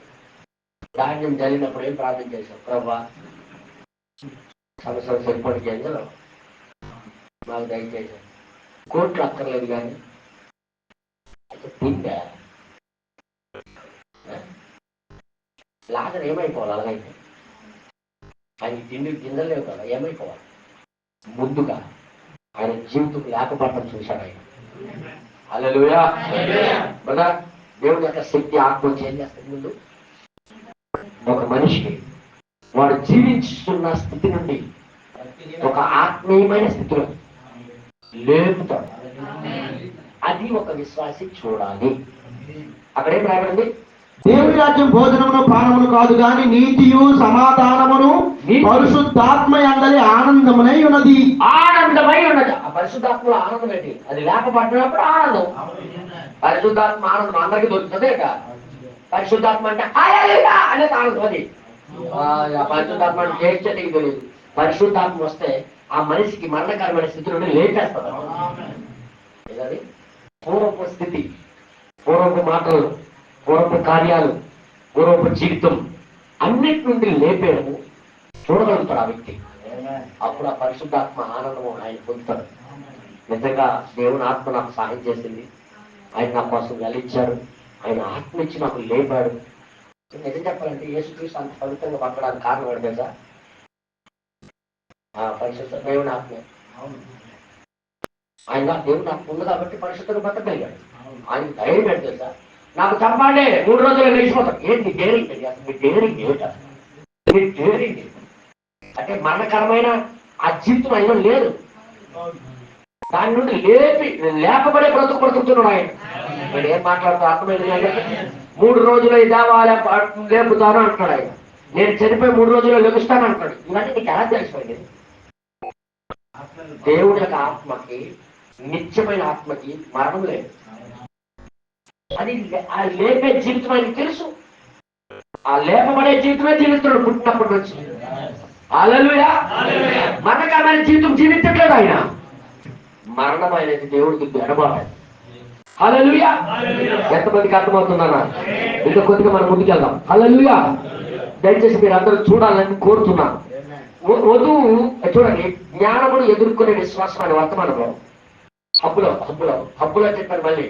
ధాన్యం జరిగినప్పుడు ఏం ప్రార్థన చేశాం? ప్రభా సంవత్సరం సరిపడి గింజలు మాకు దయచేసాం. కోట్లు అక్కర్లేదు కానీ తింటే లాజర్ ఏమైపోవాలి? అలాగైతే ఆయన తిండి గింజలు లేవు కదా, ఏమైపోవాలి? ముందుగా ఆయన జీవితం లేకపోవడం చూశాడు ఆయన. హల్లెలూయా. కదా దేవుడి యొక్క శక్తి ఆత్మ ఏం చేస్తుంది? ముందు ఒక మనిషిని వాడు జీవించుతున్న స్థితి నుండి ఒక ఆత్మీయమైన స్థితిలో లేపుతాడు. అది ఒక విశ్వాసి చూడాలి. అక్కడేం రాబడింది? దేవుడి రాజ్యం భోజనమును పానమును కాదు గాని నీతియు సమాధానమును పరిశుద్ధాత్మ యందలి ఆనందమునై ఉన్నది. ఆనందమై ఉన్నది. ఆ పరిశుద్ధాత్మలో ఆనందం ఏంటి? అది లేకపోయినప్పుడు ఆనందం. పరిశుద్ధాత్మ ఆనందం అందరికీ దొరుకుతుంది. పరిశుద్ధాత్మ అంటే హల్లెలూయా అనేది ఆనందం. అది ఆ పరిశుద్ధాత్మ చేర్చడానికి తెలియదు. పరిశుద్ధాత్మ వస్తే ఆ మనిషికి మరణకరమైన స్థితి నుండి లేచేస్తారు. ఏదది? పూర్వపు స్థితి, పూర్వపు మాటలు, పూర్వపు కార్యాలు, పూర్వపు జీవితం అన్నిటి నుండి లేపేయడము చూడగలుగుతాడు ఆ వ్యక్తి. అప్పుడు ఆ పరిశుద్ధాత్మ ఆనందము ఆయన పొందుతాడు. నిజంగా దేవుని ఆత్మ నాకు సహాయం చేసింది. ఆయన నా కోసం వెలిచ్చాడు. ఆయన ఆత్మ ఇచ్చి నాకు లేపాడు. నిజం చెప్పాలంటే యేసుక్రీస్తు అంత పవిత్రంగా పట్టడానికి కారణం ఏంటి తెలుసా? పరిశుద్ధ దేవుని ఆత్మ. ఆయన దేవుని ఆత్మ ఉంది కాబట్టి పరిశుద్ధంగా బతకగలిగాడు. ఆయన ధైర్యం ఏంటి తెలుసా? నాకు చంపాడే 3 రోజులు లేచిపోతాం. ఏంటి డేరింగ్? అసలు మీ డేరింగ్ ఏంటి? అసలు మీ డేరింగ్ అంటే మరణకరమైన ఆ జీవితం ఆయన లేదు. దాని నుండి లేపబడే బ్రతుకుతున్నాడు ఆయన. నేను ఏం మాట్లాడుతూ అర్థమైంది? 3 రోజులు ఈ దేవాలయం లేపుతాను అంటున్నాడు ఆయన. నేను చనిపోయి 3 రోజుల్లో లెగుస్తాను అంటాడు. ఇవన్నీ నీకు ఎలా తెలిసిపోయింది? దేవుడి యొక్క ఆత్మకి, నిత్యమైన ఆత్మకి మరణం లేదు. అది ఆ లేపే జీవితం ఆయనకి తెలుసు. ఆ లేపబడే జీవితమే జీవిస్తున్నాడు పుట్టినప్పటి నుంచి. హల్లెలూయా. మరణకరమైన జీవితం జీవించట్లేదు ఆయన. మరణం అనేది దేవుడికి ఎడబాటు. హల్లెలూయా. ఎంతమందికి అర్థమవుతుందన్నా? ఇంకా కొద్దిగా మనం ముందుకెళ్దాం. హల్లెలూయా. దయచేసి మీరు అందరూ చూడాలని కోరుతున్నాను. వధువు చూడండి, జ్ఞానమును ఎదుర్కొనే విశ్వాసం అనే వర్తమానంలో హబ్బులో చెప్పాను. మళ్ళీ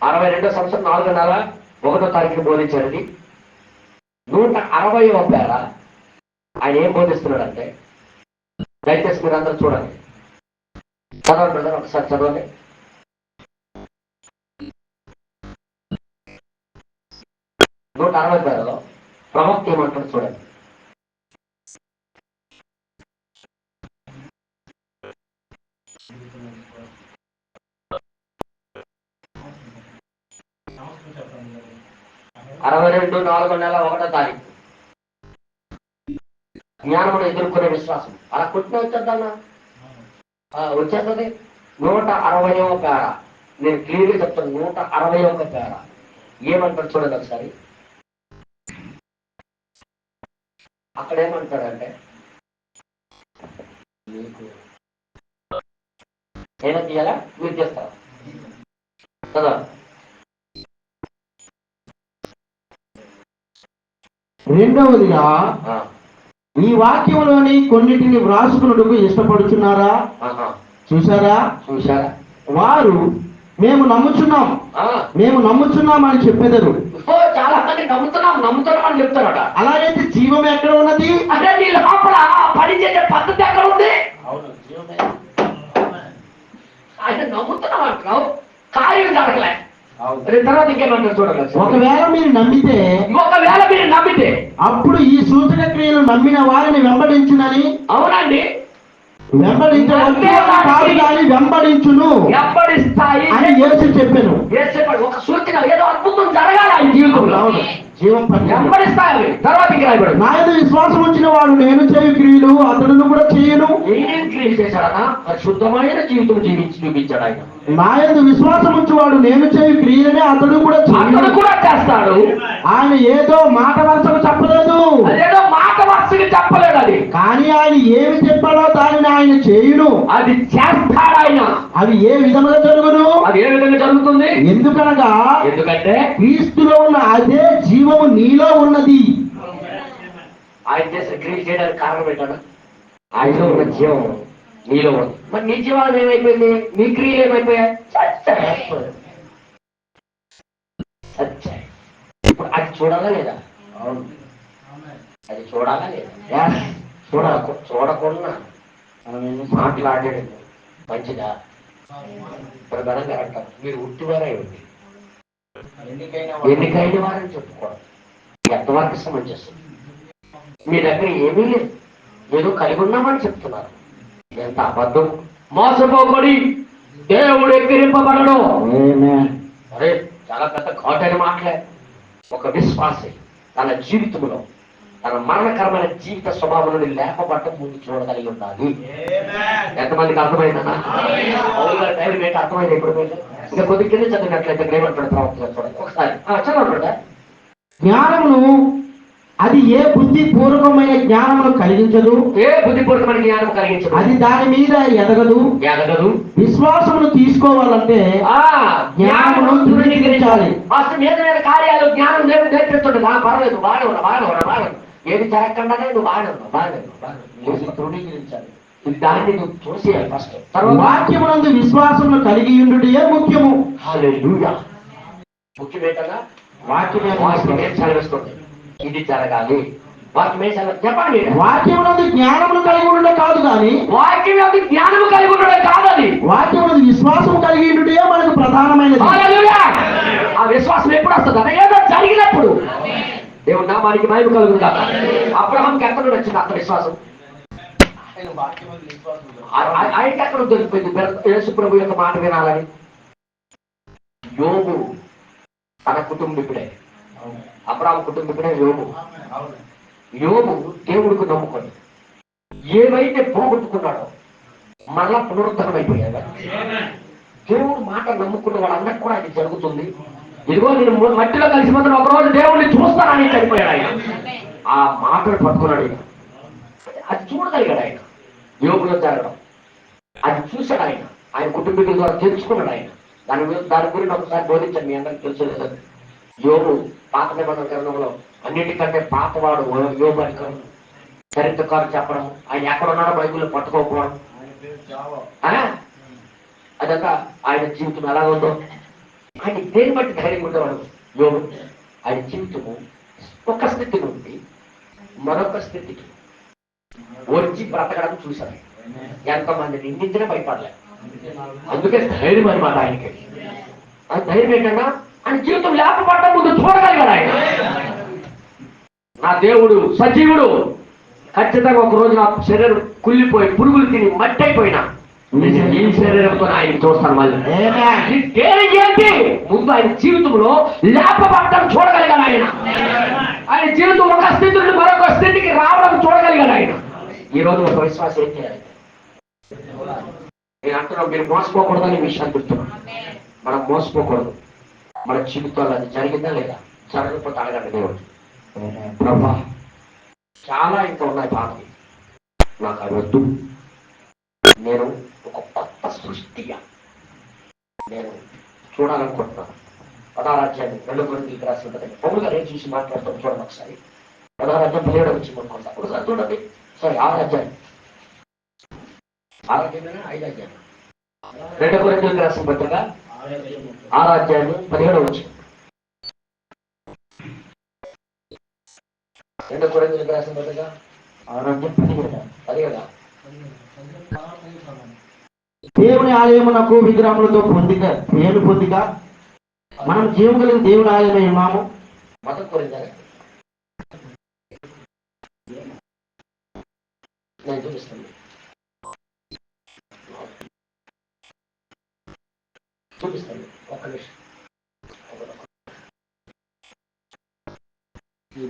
62వ సంవత్సరం 4వ నెల 1వ తారీఖున బోధించాడు. 160వ పేర ఆయన ఏం బోధిస్తున్నాడంటే, దయచేసి మీరు అందరూ చూడండి. చదవండి బ్రదర్, ఒకసారి చదవండి. నూట 60 పేరలో ప్రవక్త ఏమంటాడు చూడండి. అరవై 4వ నెల 1వ తారీఖు జ్ఞానమును ఎదుర్కొనే విశ్వాసం. అలా కొట్టిన వచ్చేద్దన్నా వచ్చేస్తుంది. 160వ పేర. నేను క్లియర్గా చెప్తాను. 160వ పేర ఏమంటాడు చూడండి ఒకసారి. అక్కడ ఏమంటాడంటే, మీకు ఏదో తీయాలా? మీరు చేస్తారా కదా? రెండవదిగా ఈ వాక్యంలోని కొన్నిటిని వ్రాసుకున్నట్టుకు ఇష్టపడుచున్నారా? చూసారా? వారు మేము నమ్ముచున్నాం అని చెప్పేదారు. చాలా మంది నమ్ముతున్నాం అని చెప్తారట. అలాగైతే జీవం ఎక్కడ ఉన్నది? అంటే నీ లోపల పనిచేసే పద్ధతి ఎక్కడ ఉంది? ఆయన నమ్ముతున్నాం అంటున్నావు, కార్యం జరగలే. తర్వాత ఇంకేమంటారు చూడాలి. ఒకవేళ మీరు నమ్మితే అప్పుడు ఈ సూచక క్రియలు నమ్మిన వారిని వెంబడించునని. అవునండి. కాదు కానీ వెంబడించును వెంబడిస్తాయి అని యేసు చెప్పాను. చెప్పాడు. ఒక సూచన ఏదో అద్భుతం జరగాలి ఆయన జీవితంలో. జీవం వెంబడిస్తాయి. తర్వాత ఇంకా రాయబడు, నా యందు విశ్వాసం ఉంచిన వాడు నేను చేయు క్రియలు అతడును కూడా చేయను. ఏం క్రియ చేశాడనా? పరిశుద్ధమైన జీవితం జీవించి చూపించాడు ఆయన. నా యందు విశ్వాసం ఉంచువాడు నేను చేయు క్రియలనే అతడు కూడా అతడు కూడా చేస్తాడు. ఆయన ఏదో మాట వరుసకు చెప్పలేదు, అదేదో మాట వరుసగా చెప్పలేదు. అది కానీ ఆయన ఏమి చెప్పాడో దానిని ఆయన చేయును. అది చేస్తాడు ఆయన. అది ఏ విధంగా జరుగును? అది ఏ విధంగా జరుగుతుంది? ఎందుకనగా ఎందుకంటే క్రీస్తులో ఉన్న అదే జీవము నీలో ఉన్నది. ఆయన చేసిన క్రియ చేయడానికి కారణం ఏంటన్నా? ఆయనలో ఉన్న జీవం నీలో ఉంది. మరి నీ జీవాలు ఏమైపోయింది? నీ క్రియలు ఏమైపోయాయి? సత్యాయి. ఇప్పుడు అది చూడాలా లేదా? అది చూడాలా లేదా? చూడకుండా మాట్లాడేది మంచిదా? ఇప్పుడు బలంగా అంటారు, మీరు ఉట్టివారే ఉంది, ఎన్నికైన వారని చెప్పుకోవడం ఎంతవరకు సమంజసం? మీ దగ్గర ఏమీ లేదు, ఏదో కలిగి ఉన్నామని చెప్తున్నారు. ఎంత అబద్ధం! మోసపోబడి దేవుడు ఎక్కిరింపబడడం. అరే చాలా పెద్ద ఘాటైన మాటలే. ఒక విశ్వాసి తన జీవితంలో తన మరణకరమైన జీవిత స్వభావం నుండి లేపబట్టం ముందు చూడగలిగి ఉండాలి. ఎంతమందికి అర్థమైందన్నా? టైం ఏంటి అర్థమైంది? ఎప్పుడు ఇంకా కొద్ది కింద చదివినట్లయితే ఏమంటాడు ప్రవక్త? చూడండి ఒకసారి చదవండి. జ్ఞానమును అది ఏ బుద్ధిపూర్వకమైన జ్ఞానమును కలిగించదు, ఏ బుద్ధిపూర్వకమైన జ్ఞానం కలిగించదు, అది దాని మీద ఎదగదు. విశ్వాసమును తీసుకోవాలంటే జ్ఞానమును ధృవీకరించాలి. అసలు మీద మీద కార్యాలు జ్ఞానం నేర్పిస్తుండే. పర్వాలేదు, బాగా ఏది జరగకుండానే నువ్వు బాగా ధృవీకరించాలి. దాన్ని నువ్వు చూసేయాలి ఫస్ట్. వాక్యమునందు విశ్వాసమును కలిగి ఉండుటయే ముఖ్యము. హల్లెలూయా. ముఖ్యమేటగా వాక్యమే చదివిస్తుంది. ఇది జరగాలి. వాక్యమే చెప్పండి. వాక్యమునందు జ్ఞానమును కలిగి ఉండడం కాదు కానీ వాక్యం జ్ఞానము కలిగి ఉండడం కాదు, అది వాక్యమునందు విశ్వాసము కలిగి ఉండుటే మనకు ప్రధానమైనది. ఆ విశ్వాసం ఎప్పుడు వస్తుంది? ఏదో జరిగినప్పుడు. దేవుడు నామానికి మహిమ కలుగును కాక. అబ్రహాంకి ఎక్కడ నుండి వచ్చింది అంత విశ్వాసం? ఆయనకి ఎక్కడ దొరికిపోయింది యేసు ప్రభు యొక్క మాట వినాలని? యోబు తన కుటుంబీకుడే, అబ్రహాము కుటుంబీకుడే యోబు. యోబు దేవుడికి నమ్ముకొని ఏవైతే పోగొట్టుకున్నాడో మళ్ళా పునరుద్ధరణమైపోయాడు. దేవుడు మాట నమ్ముకున్న వాళ్ళందరికీ కూడా ఇది జరుగుతుంది. ఇదిగో నేను మట్టిలో కలిసిపోతున్న ఒకరోజు దేవుడిని చూస్తానని చనిపోయాడు ఆయన. ఆ మాటను పట్టుకున్నాడు ఆయన. అది చూడగలిగాడు ఆయన. యోగులో జరగడం అది చూశాడు ఆయన. ఆయన కుటుంబీకుల ద్వారా తెలుసుకున్నాడు ఆయన. దాని గురించి ఒకసారి బోధించాను, మీ అందరికి తెలుసు కదా. యోగు పాత నిబంధన గ్రంథంలో అన్నిటికంటే పాతవాడు యోగు అని చరిత్రకారు చెప్పడం, ఆయన ఎక్కడ ఉన్నాడో బైబిల్లో పట్టుకోకపోవడం, అదంతా ఆయన జీవితం ఎలా ఉందో. ఆయన దేని బట్టి ధైర్యం ఉండేవాడు యోగు. ఆయన జీవితము ఒక స్థితి నుండి మరొక స్థితికి వచ్చి బ్రతకడం చూశాడు. ఎంతమంది నిందించినా భయపడలేదు. అందుకే ధైర్యం అనమాట ఆయనకి. ఆ ధైర్యం ఏంటన్నా, ఆయన జీవితం లేకపోవడం ముందు చూడగలిగాడు ఆయన. నా దేవుడు సజీవుడు. ఖచ్చితంగా ఒక రోజు నా శరీరం కుళ్ళిపోయి పురుగులు తిని మట్టి అయిపోయినా ఈ శరీరంతో ఆయన చూస్తాను. మళ్ళీ ఏంటి ముందు ఆయన జీవితంలో లేపబట్టడం చూడగలిగాడు ఆయన. ఆయన జీవితం ఒక స్థితి నుండి మరొక స్థితికి రావడం చూడగలిగాడు ఆయన. ఈ రోజు ఒక విశ్వాసం ఏం చేయాలి? నేను అంటున్నాను, మీరు మోసపోకూడదని విషయాన్ని చెప్తున్నాను. మనం మోసపోకూడదు. మన జీవితాల్లో అది జరిగిందా లేదా? జరగకపోతే అడగండి దేవుడు, ప్రభా చాలా ఇంకా ఉన్నాయి బాధలు, నాకు అవి వద్దు. నేను ఒక కొత్త సృష్టిగా నేను చూడాలనుకుంటున్నాను. 16వ అధ్యాయం 2 కొరింథీయులకు రాసిన పత్రిక. పౌలుగా నేను చూసి మాట్లాడుతాను. చూడండి ఒకసారి 16వ అధ్యాయం 17వ వచనం అనుకుంటా. ఒకసారి చూడండి. సారీ 6వ అధ్యాయం 5వ అధ్యాయం 2 కొరింథీయులకు రాసిన పత్రిక 6వ అధ్యాయం 17వ వచనం. 2 కొరింథీయులకు రాసిన పత్రిక 6వ అధ్యాయం 17వ. దేవుని ఆలయమునకు విగ్రహములతో పొందిక మనం జీవం కలిగిన దేవుని ఆలయమై ఉన్నాము. మొదటి కొరింథీయులకు నేను చూపిస్తాను.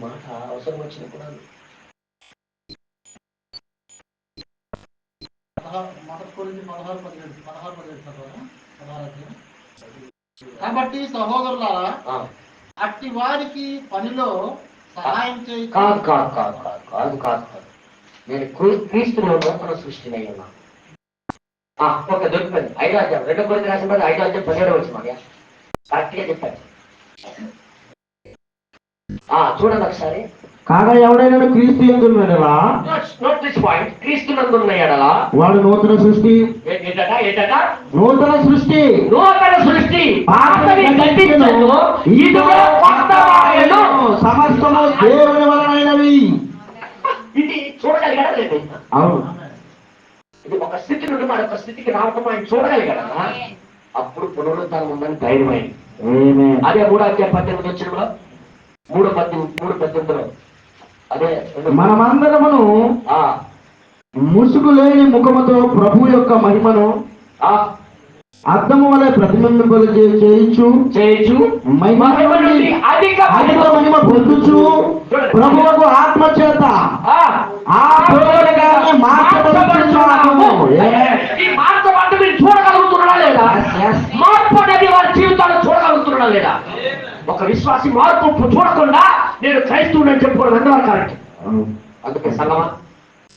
మాట అవసరం వచ్చినప్పుడు కాబట్టి సహోదరులారా, అట్టి వారికి పనిలో సహాయం చేయి. కాదు కాదు కాదు కాదు కాదు కాదు కాదు నేను క్రీస్తులో నూతన సృష్టిని అయి ఉన్నాను. ఒక దొరికిపోయింది 5వ అధ్యాయం 2 కొరింథీయులకు రాసిన 5వ అధ్యాయం 17వ వచనం కరెక్ట్గా చెప్పాను. చూడండి ఒకసారి. కాగా ఎవడైనా క్రీస్తు యందు ఎడలా, నోట్ దిస్ పాయింట్, క్రీస్తు నందున్న ఎడలా వాడు నూతన సృష్టి. ఏంటట నూతన సృష్టి. నూతన సృష్టి. పాతవి గతించెను, ఇదిగో కొత్తవాయెను. సమస్తము దేవుని వలనైనవి. ఇది చూడగలిగాడా లేదు? అవును. ఇది ఒక స్థితి నుండి మరొక స్థితికి రావటం ఆయన చూడగలిగాడా? అప్పుడు పునరుద్ధరణ ఉందని ధైర్యమైంది. అదే 3వ అధ్యాయం 18వ వచనంలో 3:18 అదే మనమందరమును ముసుగు లేని ముఖముతో ప్రభు యొక్క మహిమను అద్దము వలె ప్రతిబింబింప చేయించు అధిక మహిమ పొందుచు ప్రభువుకు ఆత్మ చేత చూడగలుగుతున్నాడా లేదా? మార్పు అనేది వారి జీవితాలు చూడగలుగుతున్నాడా లేదా? ఒక విశ్వాసి మార్పు చూడకుండా నేను క్రైస్తవుని చెప్పుకోవడం ఎంతవరకు కరెక్ట్? అందుకే సంగమా,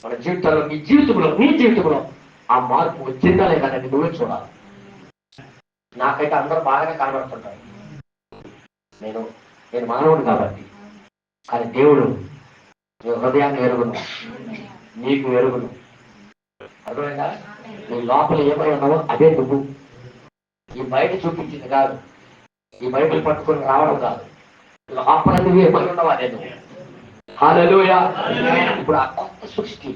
మన జీవితంలో నీ జీవితంలో ఆ మార్పు వచ్చిందా లేదా అనేది నువ్వే చూడాలి. నాకైతే అందరూ బాగానే కనబడుతుంటారు. నేను మానవుడు కాబట్టి, కానీ దేవుడు నీ హృదయాన్ని ఎరుగును, నీకు ఎరుగును. అర్థమైందా? నీ లోపల ఏమై ఉన్నావో అదే నువ్వు. ఈ బయట చూపించింది కాదు, ఈ బైబిల్ పట్టుకొని రావడం కాదు. లోపల నువ్వు ఏమై ఉన్నావు అదే నువ్వు. హల్లెలూయా. ఇప్పుడు ఆ కొత్త సృష్టి,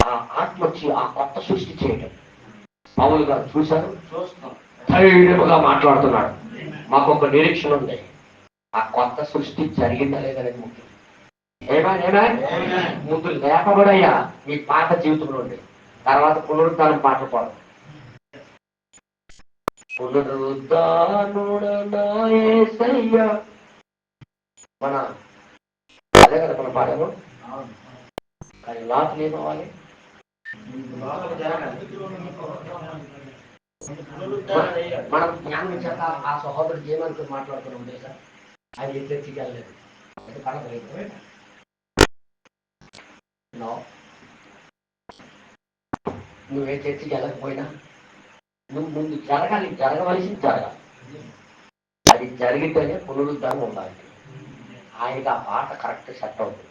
ఆ ఆత్మ వచ్చి ఆ కొత్త సృష్టి చేయడం పౌలు గారు చూశారు, ధైర్యముగా మాట్లాడుతున్నాడు. మాకు ఒక నిరీక్షణ ఉంది, ఆ కొత్త సృష్టి జరిగిందా లేదనేది ముఖ్యం. ఏమైనా ముందు లేపబడయ్యా మీ పాత జీవితంలో ఉండి, తర్వాత పునరుద్ధానం పాట పాడు. మన అదే కదా మనం పాడాము. కానీ లోపల ఏమవ్వాలి? మనం జ్ఞానం ఇచ్చాక ఆ సహోదరుడు ఏమనుకుని మాట్లాడుతున్నాం తెలుసా? అది ఏ చర్చికి వెళ్ళలేదు, అది కనపలేదు. నువ్వే చర్చికి వెళ్ళకపోయినా నువ్వు ముందు జరగవలసింది జరగాలి. అది జరిగితేనే పునరుద్ధరణ ఉండాలి. ఆయనకి ఆ పాట కరెక్ట్ సెట్ అవుతుంది.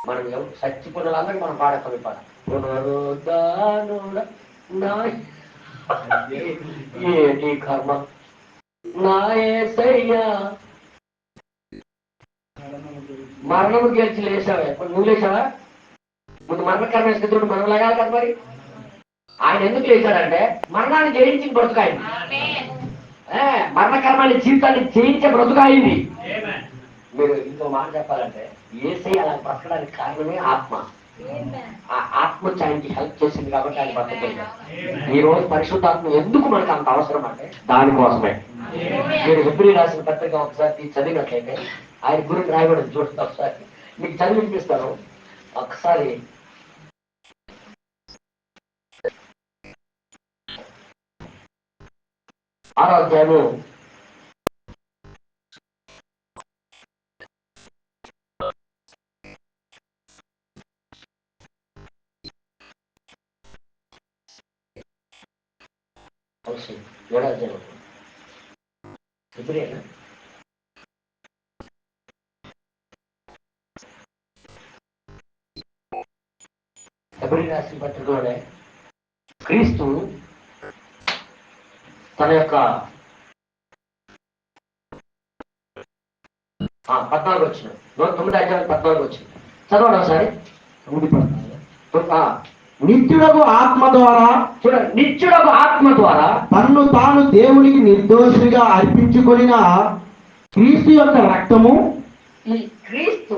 మనం చచ్చిపోయినందరికీ మనం పాడతాం పాట. పునరుద్ధరణ ఏంటి కర్మ నా యేసయ్యా, మరణము గెలిచి లేచావా? ఇప్పుడు నువ్వు లేచావా? ముందు మరణకరమైన స్థితుడు మనం లేగాలి కదా. మరి ఆయన ఎందుకు లేచాడంటే మరణాన్ని జయించిన బ్రతుకాయింది, మరణకరమైన జీవితాన్ని జయించే బ్రతుకాయింది. మీరు ఇంకో మాట చెప్పాలంటే యేసయ్య అలా బ్రతకడానికి కారణమే ఆత్మ. ఆ ఆత్మ ఆయనకి హెల్ప్ చేసింది కాబట్టి ఆయన బ్రతకగలిగాడు. ఈ రోజు పరిశుద్ధాత్మ ఎందుకు మనకు అంత అవసరం అంటే దానికోసమే. మీరు హెబ్రీయులకు రాసిన పత్రిక ఒకసారి చదివినట్లయితే ఆయన గురించి రాయబడి చూస్తే ఒకసారి మీకు చదివి వినిపిస్తాను. ఒకసారి 6వ అధ్యాయము 7వ అధ్యాయం హెబ్రీయునా? హెబ్రీయులకు రాసిన పత్రికలోనే క్రీస్తు తన యొక్క 14 వచ్చిన 9వ అధ్యాయం 14 వచ్చింది. చదవండి ఒకసారి. నిత్యుడకు ఆత్మ ద్వారా, చూడండి, నిత్యుడకు ఆత్మ ద్వారా తన్ను తాను దేవునికి నిర్దోషిగా అర్పించుకొనిన క్రీస్తు యొక్క రక్తము. ఈ క్రీస్తు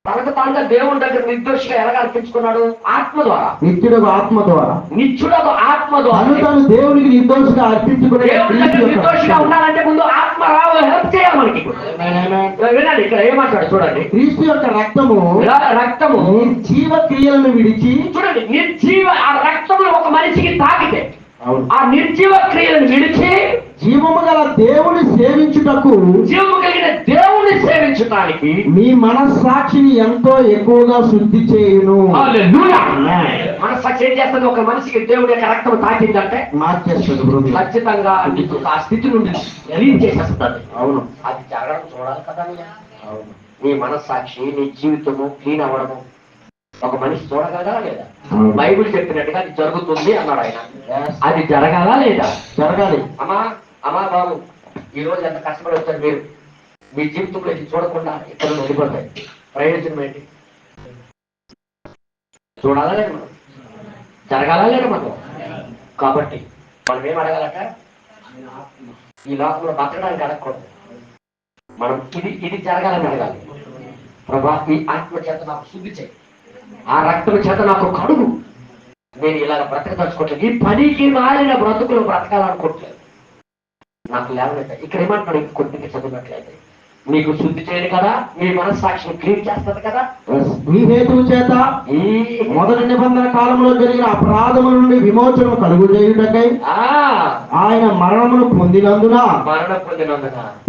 తనకు తానుగా దేవుని దగ్గర నిర్దోషిగా ఎలా అర్పించుకున్నాడు? ఆత్మ ద్వారా. నిత్యుడకు ఆత్మ ద్వారా, నిత్యుడకు ఆత్మ ద్వారా తను దేవునికి నిర్దోషిగా అర్పించుకునే దేవుని దగ్గర నిర్దోషిగా ఉండాలంటే ముందు ఆత్మ హెల్ప్ చేయాలి మనకి. వినండి, ఇక్కడ ఏమంటాడు చూడండి. క్రీస్తు యొక్క రక్తము రక్తము జీవ క్రియలను విడిచి, చూడండి, నిర్జీవ ఆ రక్తము ఒక మనిషికి తాకితే ఆ నిర్జీవ క్రియలను విడిచి జీవము గల దేవుని సేవించుటకు, జీవము కలిగిన దేవుని సేవించడానికి మీ మనస్సాక్షిని ఎంతో ఎక్కువగా శుద్ధి చేయును. మనస్సాక్షి ఏం చేస్తుంది? ఒక మనిషికి దేవుడి యొక్క రక్తం తాకిందంటే మార్చేస్తుంది, ఖచ్చితంగా ఆ స్థితి నుండి రిలీజ్ చేసేస్తుంది. అవును, అది జరగడం చూడాలి కదా. అవును, నీ మనస్సాక్షి, నీ జీవితము క్లీన్ అవ్వడము ఒక మనిషి చూడగలదా లేదా? బైబిల్ చెప్పినట్టుగా అది జరుగుతుంది అన్నాడు ఆయన. అది జరగాలా లేదా? జరగాలి. అమ్మా బాబు, ఈ రోజు ఎంత కష్టపడి వచ్చారు మీరు. మీ జీవితంలో ఇది చూడకుండా ఇక్కడ వెళ్ళిపోతాయి. ప్రయోజనం ఏంటి? చూడాలా లేదు మనం? జరగాలా లేదు మనం? కాబట్టి మనం ఏం అడగాలట? ఈ లోకంలో బతకడానికి అడగకూడదు. మనం ఇది జరగాలని అడగాలి. ప్రభా, ఈ ఆత్మ చేత నాకు శుద్ధి చేయి, ఆ రక్తం చేత నాకు కడుగు. నేను ఇలాగ బ్రతకదలుచుకోవట్లేదు, ఈ పనికి మారిన బ్రతుకులు బ్రతకాలనుకోవట్లేదు, నాకు లేవలేదు. ఇక్కడ ఏమంటాడు? కొద్దిగా చదివినట్లయితే నీకు శుద్ధి చేయదు కదా, మీ మనస్సాక్షిని క్లీన్ చేస్తుంది కదా. ఈ హేతువు చేత ఈ మొదటి నిబంధన కాలంలో జరిగిన అపరాధముల నుండి విమోచన కలుగు చేయుటకై ఆయన మరణమును పొందినందున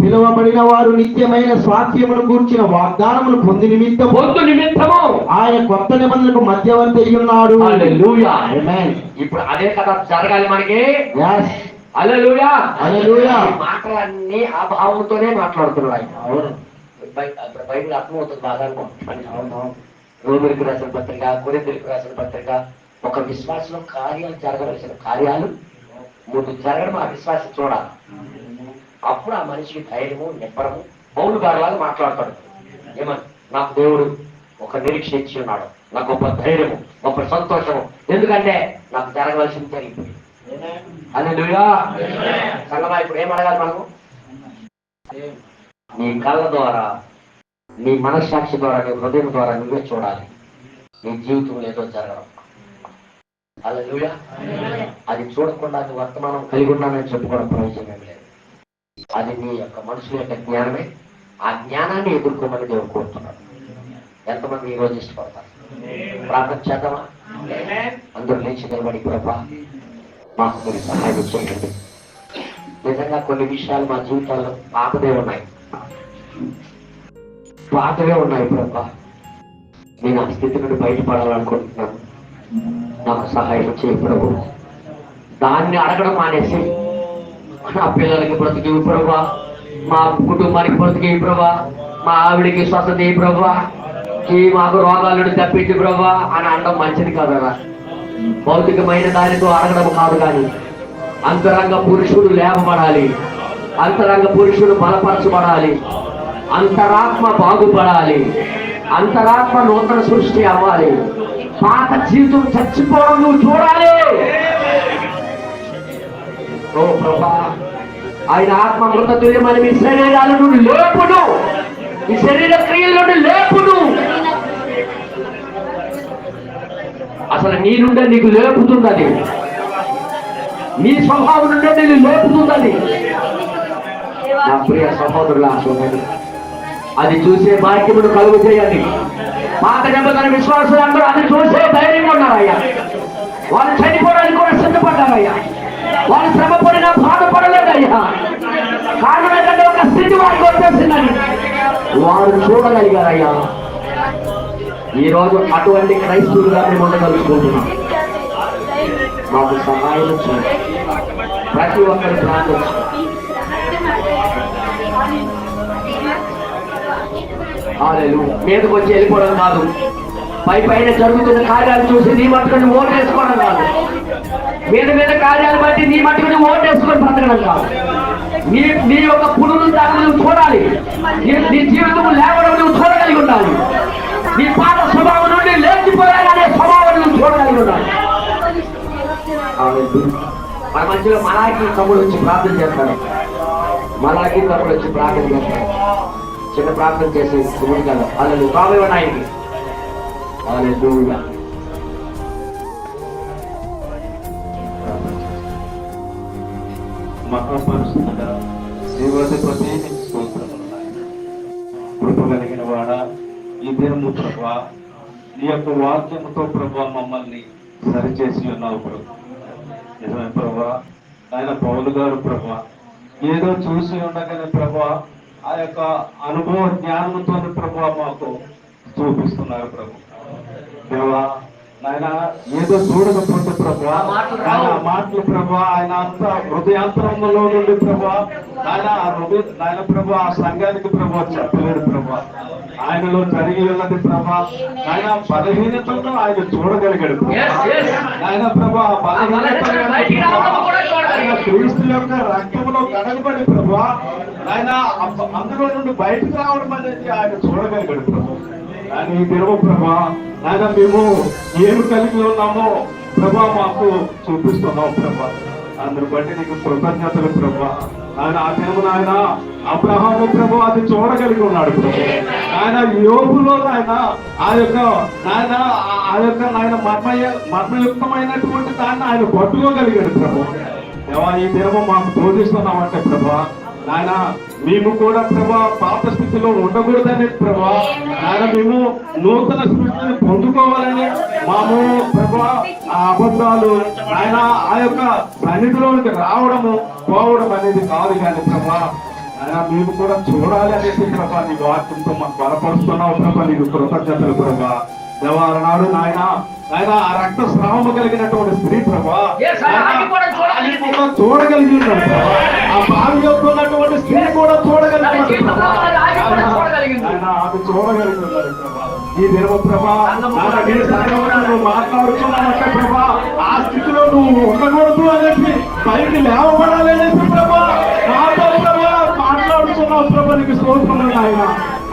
పిలువబడిన వారు నిత్యమైన స్వాస్థ్యమును కూర్చిన వాగ్దానమును పొంది నిమిత్తము ఆయన కొత్త నిబంధనకు మధ్యవర్తి అయి ఉన్నాడు. ఇప్పుడు అదే కదా జరగాలి మనకి. హల్లెలూయా, హల్లెలూయా. మాటలన్నీ ఆ భావంతోనే మాట్లాడుతున్నాడు ఆయన. అవును, బైబిల్ అర్థమవుతుంది బాగా. రోమిలకు రాసిన పత్రిక, కొరింథీయులకు రాసిన పత్రిక, ఒక విశ్వాసంలో కార్యాలు జరగవలసిన కార్యాలు ముందు జరగడం ఆ విశ్వాసం చూడాలి. అప్పుడు ఆ మనిషికి ధైర్యము, నిబ్బరము, పౌలు గారిలాగా మాట్లాడతాడు. ఏమని? నాకు దేవుడు ఒక నిరీక్ష ఇచ్చి ఉన్నాడు, నాకు గొప్ప ధైర్యము, గొప్ప సంతోషము, ఎందుకంటే నాకు జరగవలసింది జరిగిపోయింది. హల్లెలూయా. సంగమా, ఇప్పుడు ఏం అడగాలి మనము? నీ కళ్ళ ద్వారా, నీ మనస్సాక్షి ద్వారా, నీ హృదయం ద్వారా నువ్వే చూడాలి నీ జీవితంలో ఏదో జరగడం. హల్లెలూయా. అది చూడకుండా నువ్వు వర్తమానం కలిగి ఉన్నానని చెప్పుకోవడం ప్రయోజనం లేదు. అది నీ యొక్క మనుషుల యొక్క జ్ఞానమే. ఆ జ్ఞానాన్ని ఎదుర్కోమని దేవుడు కోరుతున్నాడు. ఎంతమంది ఈ రోజు ఇష్టపడతారు? ప్రార్థన చేద్దామా? అందరూ లేచి నిలబడి, ప్రభా మాకు మీరు సహాయం చేయండి. నిజంగా కొన్ని విషయాలు మా జీవితాల్లో పాతవే ఉన్నాయి ప్రభా. నేను ఆ స్థితి నుండి బయటపడాలనుకుంటున్నాను, నాకు సహాయం చేయి ప్రభు. దాన్ని అడగడం మానేసి నా పిల్లలకి బ్రతికి ప్రభా, మా కుటుంబానికి బ్రతికి ప్రభా, మా ఆవిడికి స్వస్థత ప్రభా, ఈ మాకు రోగాలను తప్పించి ప్రభా అని అనడం మంచిది కాదరా. భౌతికమైన దానితో అడగడం కాదు, కానీ అంతరంగ పురుషుడు లేపబడాలి, అంతరంగ పురుషుడు బలపరచబడాలి, అంతరాత్మ బాగుపడాలి, అంతరాత్మ నూతన సృష్టి అవ్వాలి, పాత జీవితం చచ్చిపోవడం నువ్వు చూడాలి. ఓ ప్రభా, ఆయన ఆత్మ మృత తుల్యమని మీ శరీరాల నుండి లేపును, ఈ శరీర క్రియల నుండి లేపును. అసలు నీ నుండే నీకు లేపుతున్నది, నీ స్వభావం నుండే నేను లేపుతున్నది. నా ప్రియ సహోదరుల అది చూసే భాగ్యమును కలుగు చేయండి. పాత నిబంధన విశ్వాసులు అందరూ అది చూసే ధైర్యంగా ఉన్నారయ్యా. వాళ్ళు చనిపోవడానికి కూడా సిద్ధపడ్డారయ్యా. వాళ్ళు శ్రమ పడినా బాధపడలేదయ్యా. కారణం ఏంటంటే ఒక స్థితి వారికి వచ్చేసిందని వారు చూడగలిగారయ్యా. ఈ రోజు అటువంటి క్రైస్తవులుగా మేము ఉండగలుగుతున్నాం. మాకు సహాయం చేయండి. ప్రతి ఒక్కరి ప్రార్థన మీదకి వచ్చి వెళ్ళిపోవడం కాదు, పైన జరుగుతున్న కార్యాలు చూసి నీ మట్టుకుని ఓటేసుకోవడం కాదు, మీద కార్యాలు బట్టి నీ మట్టుకుని ఓటేసుకొని బ్రతకడం కాదు. నీ యొక్క పునరుద్ధరణ నువ్వు చూడాలి, నీ జీవితం లేవడం నువ్వు చూడగలిగి ఉండాలి, నీ పాత స్వభావం నుండి లేచిపోయాలనే స్వభావం నువ్వు చూడగలిగి ఉండాలి. మన మధ్యలో మలాకి తమ్ముడు వచ్చి ప్రార్థన చేస్తాడు. మలాకి తమ్ముడు వచ్చి ప్రార్థన చేస్తాడు. చిన్న ప్రార్థన చేసి ముందుకెళ్ళ వాళ్ళు బాగా ఆయనకి హల్లెలూయా. మహాపరుషుడా దేవాధిపతి స్తోత్రములు నాయనా. కృప కలిగిన వాడ ఈ దినము ప్రభా నీ యొక్క వాక్యముతో ప్రభా మమ్మల్ని సరిచేసి ఉన్నావు ప్రభా. నిజమే ప్రభా. ఆయన పౌలు గారు ప్రభా ఏదో చూసి ఉండగానే ప్రభా ఆ యొక్క అనుభవ జ్ఞానంతో ప్రభా మాకు చూపిస్తున్నారు ప్రభు. దేవా ఆయన ఏదో చూడకపోతే ప్రభా ఆయన మాటలు ప్రభా ఆయన అంత హృదయాంతరంలో నుండి ప్రభా ఆయన ప్రభా ఆ సంఘానికి ప్రభా చెప్పలేడు ప్రభా. ఆయనలో జరిగి ఉన్నది ప్రభా ఆయన బలహీనతలను ఆయన చూడగలిగాడు. ఆయన ప్రభా ఆయన క్రీస్తు యొక్క రక్తంలో కడగబడి ప్రభా ఆయన అందులో నుండి బయటకు రావడం అనేది ఆయన చూడగలిగాడు ప్రభా. ఆయన ఈ దినము ప్రభా ఆయన మేము ఏమి కలిగి ఉన్నామో ప్రభా మాకు చూపిస్తున్నావు ప్రభా. అందరు బట్టి నీకు కృతజ్ఞతలు ప్రభా. ఆయన ఆ దినమున ఆయన అబ్రహాము ప్రభు అది చూడగలిగి ఉన్నాడు ప్రభు. ఆయన యోగులో ఆయన ఆ యొక్క ఆయన మర్మయుక్తమైనటువంటి దాన్ని ఆయన పట్టుకోగలిగాడు ప్రభు. ఈ దినము మాకు బోధిస్తున్నామంటే ప్రభా ఆయన మేము కూడా ప్రభా పాత స్థితిలో ఉండకూడదని ప్రభా ఆయన మేము నూతన స్థితిని పొందుకోవాలని మాము ప్రభా ఆ అబద్ధాలు ఆయన ఆ యొక్క సన్నిధిలోనికి రావడము పోవడం అనేది కాదు కానీ ప్రభా ఆయన మేము కూడా చూడాలి అనేసి ప్రభా నీ వాక్యంతో మాకు బలపరుస్తున్నావు ప్రభా. నీకు కృతజ్ఞతలు ప్రభా. దేవాలనాడు నాయన ఆయన ఆ రక్త స్రావము కలిగినటువంటి స్త్రీ ప్రభా చూడగలిగి ఉన్నాడు ప్రభా. ఆ బావి యొక్క ఉన్నటువంటి స్త్రీ కూడా చూడగలిగినాడు ప్రభా. ఆమె చూడగలిగి ఉన్నాడు ప్రభా. ఈ దినము ప్రభా నువ్వు మాట్లాడుతున్నావంటే ప్రభా ఆ స్థితిలో నువ్వు ఉండకూడదు అనేసి పైకి లేవబడాలి అనేసి ప్రభా నాతో ప్రభా మాట్లాడుతున్నావు ప్రభా. నీకు స్తోత్రములు ఆయన.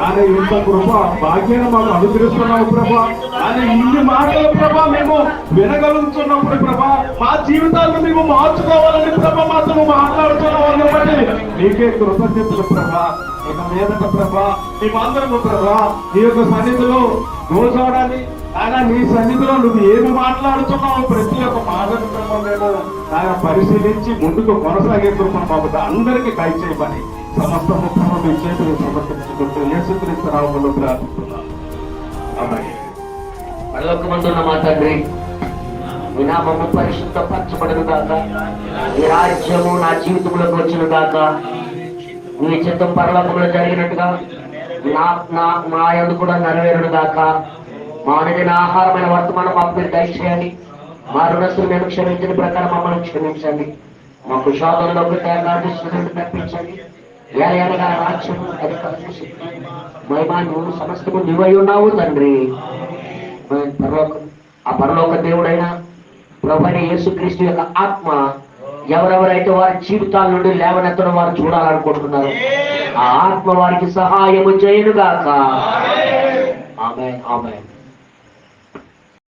ఆయన ఇంత కృప భాగ్యాన్ని మాకు అనుగ్రహిస్తున్నావు ప్రభా. ఆయన ఇన్ని మాటలు ప్రభా మేము వినగలుగుతున్నప్పుడు ప్రభా మా జీవితాలను మేము మార్చుకోవాలని ప్రభా మాతో మాట్లాడుతున్నావు బట్టి నీకే కృతజ్ఞతలు ప్రభా. ఇక మీదట ప్రభా మేమందరము ప్రభా నీ యొక్క సన్నిధిలో గోచోడాలి. ఆయన నీ సన్నిధిలో నువ్వు ఏమి మాట్లాడుతున్నావు ప్రతి ఒక్క మాటను ప్రభా మేము ఆయన పరిశీలించి ముందుకు కొనసాగే కృప మాకు అందరికీ దయచేయమని సమస్తము ప్రభు మీ చేతులు సమర్పించుకుంటూ యేసుక్రీస్తు నామములో ప్రార్థిస్తున్నాను. ఆమేన్. పరలోకమందున్న మా తండ్రి నీ నామము పరిశుద్ధపరచబడును గాక. నీ రాజ్యము నా జీవితంలోకి వచ్చును గాక. నీ చిత్తం పరలోకంలో జరిగినట్టుగా మా యందు కూడా నెరవేరును గాక. మా అనుదిన ఆహారమైన వర్తమానం మాకు మీరు దయచేయండి. మా రుణస్తులు మేము క్షమించిన ప్రకారం మమ్మల్ని క్షమించండి. మాకు శోధనలోకి తప్పించండి. ఏలయనగా రాజ్యము అధికారము శక్తి మహిమను సమస్తము నీవై ఉన్నావు తండ్రి. ఆ పరలోక దేవుడైన ప్రభువైన యేసుక్రీస్తు యొక్క ఆత్మ ఎవరెవరైతే వారి జీవితాల నుండి లేవనెత్తడం వారు చూడాలనుకుంటున్నారు ఆ ఆత్మ వారికి సహాయము చేయనుగాక. ఆమేన్ ఆమేన్.